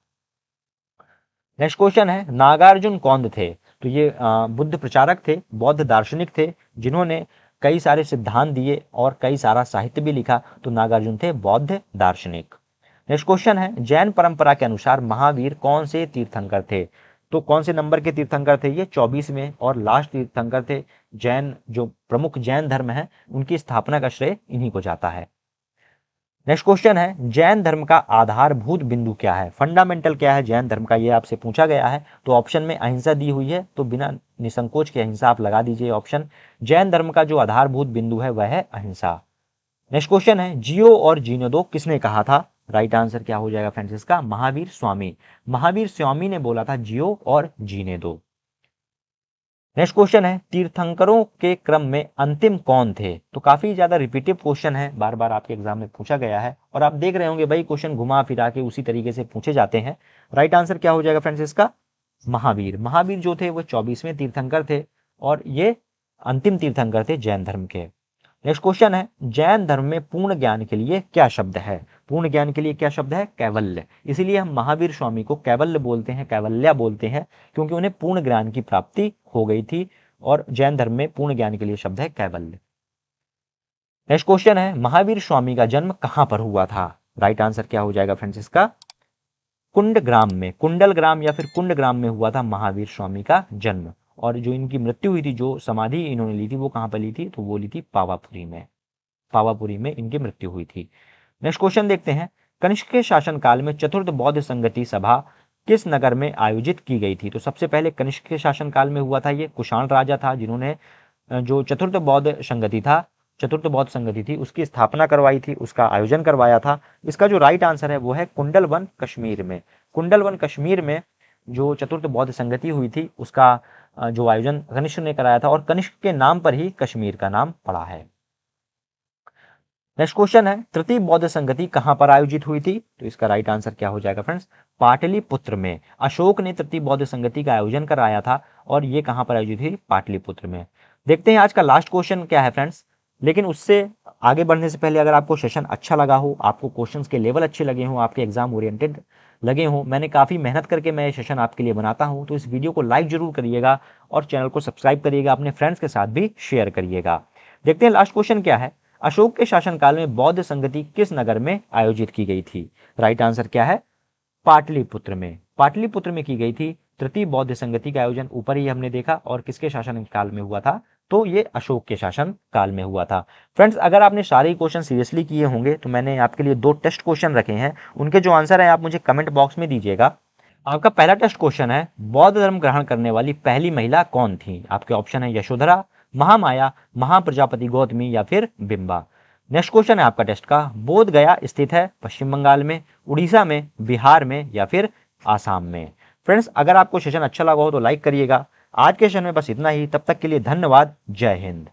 नेक्स्ट क्वेश्चन है, नागार्जुन कौन थे? तो ये बुद्ध प्रचारक थे, बौद्ध दार्शनिक थे, जिन्होंने कई सारे सिद्धांत दिए और कई सारा साहित्य भी लिखा, तो नागार्जुन थे बौद्ध दार्शनिक। नेक्स्ट क्वेश्चन है, जैन परंपरा के अनुसार महावीर कौन से तीर्थंकर थे? तो कौन से नंबर के तीर्थंकर थे ये? 24वें और लास्ट तीर्थंकर थे। जैन जो प्रमुख जैन धर्म है उनकी स्थापना का श्रेय इन्हीं को जाता है। नेक्स्ट क्वेश्चन है, जैन धर्म का आधारभूत बिंदु क्या है? फंडामेंटल क्या है जैन धर्म का, ये आपसे पूछा गया है। तो ऑप्शन में अहिंसा दी हुई है, तो बिना निसंकोच के अहिंसा आप लगा दीजिए ऑप्शन। जैन धर्म का जो आधारभूत बिंदु है वह है अहिंसा। नेक्स्ट क्वेश्चन है, जियो और जीने दो किसने कहा था? राइट आंसर क्या हो जाएगा फ्रेंड्स इसका? महावीर स्वामी। महावीर स्वामी ने बोला था जियो और जीने दो। नेक्स्ट क्वेश्चन है, तीर्थंकरों के क्रम में अंतिम कौन थे? तो काफी ज्यादा रिपीटिव क्वेश्चन है, बार बार आपके एग्जाम में पूछा गया है, और आप देख रहे होंगे भाई क्वेश्चन घुमा फिरा के उसी तरीके से पूछे जाते हैं। राइट आंसर क्या हो जाएगा फ्रेंड्स इसका? महावीर। महावीर जो थे वो 24वें तीर्थंकर थे, और ये अंतिम तीर्थंकर थे जैन धर्म के। नेक्स्ट क्वेश्चन है, जैन धर्म में पूर्ण ज्ञान के लिए क्या शब्द है? पूर्ण ज्ञान के लिए क्या शब्द है? कैवल्य। इसीलिए हम महावीर स्वामी को कैवल्य बोलते हैं, कैवल्या बोलते हैं, क्योंकि उन्हें पूर्ण ज्ञान की प्राप्ति हो गई थी, और जैन धर्म में पूर्ण ज्ञान के लिए शब्द है कैवल्य। नेक्स्ट क्वेश्चन है, महावीर स्वामी का जन्म कहां पर हुआ था? राइट आंसर क्या हो जाएगा फ्रेंड्स इसका? कुंडग्राम में, कुंडल ग्राम या फिर कुंडग्राम में हुआ था महावीर स्वामी का जन्म। और जो इनकी मृत्यु हुई थी, जो समाधि इन्होंने ली थी, वो कहां पर ली थी? तो वो ली थी पावापुरी में। पावापुरी में इनकी मृत्यु हुई थी। नेक्स्ट क्वेश्चन देखते हैं, कनिष्क के शासनकाल में चतुर्थ बौद्ध संगति सभा किस नगर में आयोजित की गई थी? तो सबसे पहले कनिष्क के शासनकाल में हुआ था, ये कुषाण राजा था जिन्होंने जो चतुर्थ बौद्ध संगति थी उसकी स्थापना करवाई थी, उसका आयोजन करवाया था। इसका जो राइट आंसर है वो है कुंडलवन कश्मीर में। कुंडलवन कश्मीर में जो चतुर्थ बौद्ध संगति हुई थी उसका जो आयोजन कनिष्क ने कराया था, और कनिष्क के नाम पर ही कश्मीर का नाम पड़ा है। नेक्स्ट क्वेश्चन है, तृतीय बौद्ध संगति कहां पर आयोजित हुई थी? तो इसका राइट आंसर क्या हो जाएगा फ्रेंड्स? पाटलिपुत्र में। अशोक ने तृतीय बौद्ध संगति का आयोजन कराया था, और ये कहां पर आयोजित हुई? पाटलिपुत्र में। देखते हैं आज का लास्ट क्वेश्चन क्या है फ्रेंड्स। लेकिन उससे आगे बढ़ने से पहले, अगर आपको सेशन अच्छा लगा हो, आपको क्वेश्चंस के लेवल अच्छे लगे हों, आपके एग्जाम ओरिएंटेड लगे हों, मैंने काफ़ी मेहनत करके मैं ये सेशन आपके लिए बनाता हूं, तो इस वीडियो को लाइक जरूर करिएगा और चैनल को सब्सक्राइब करिएगा, अपने फ्रेंड्स के साथ भी शेयर करिएगा। देखते हैं लास्ट क्वेश्चन क्या है। अशोक के शासनकाल में बौद्ध संगति किस नगर में आयोजित की गई थी? राइट आंसर क्या है? पाटलिपुत्र में। पाटलिपुत्र में की गई थी तृतीय बौद्ध संगति का आयोजन। ऊपर ही हमने देखा, और किसके शासन काल में हुआ था? तो ये अशोक के शासन काल में हुआ था। फ्रेंड्स, अगर आपने सारे क्वेश्चन सीरियसली किए होंगे तो मैंने आपके लिए 2 टेस्ट क्वेश्चन रखे हैं, उनके जो आंसर है आप मुझे कमेंट बॉक्स में दीजिएगा। आपका पहला टेस्ट क्वेश्चन है, बौद्ध धर्म ग्रहण करने वाली पहली महिला कौन थी? आपके ऑप्शन है यशोधरा, महामाया, महाप्रजापति गौतमी या फिर बिंबा। नेक्स्ट क्वेश्चन है आपका टेस्ट का, बोध गया स्थित है पश्चिम बंगाल में, उड़ीसा में, बिहार में या फिर आसाम में। फ्रेंड्स, अगर आपको सेशन अच्छा लगा हो तो लाइक करिएगा। आज के सेशन में बस इतना ही, तब तक के लिए धन्यवाद। जय हिंद।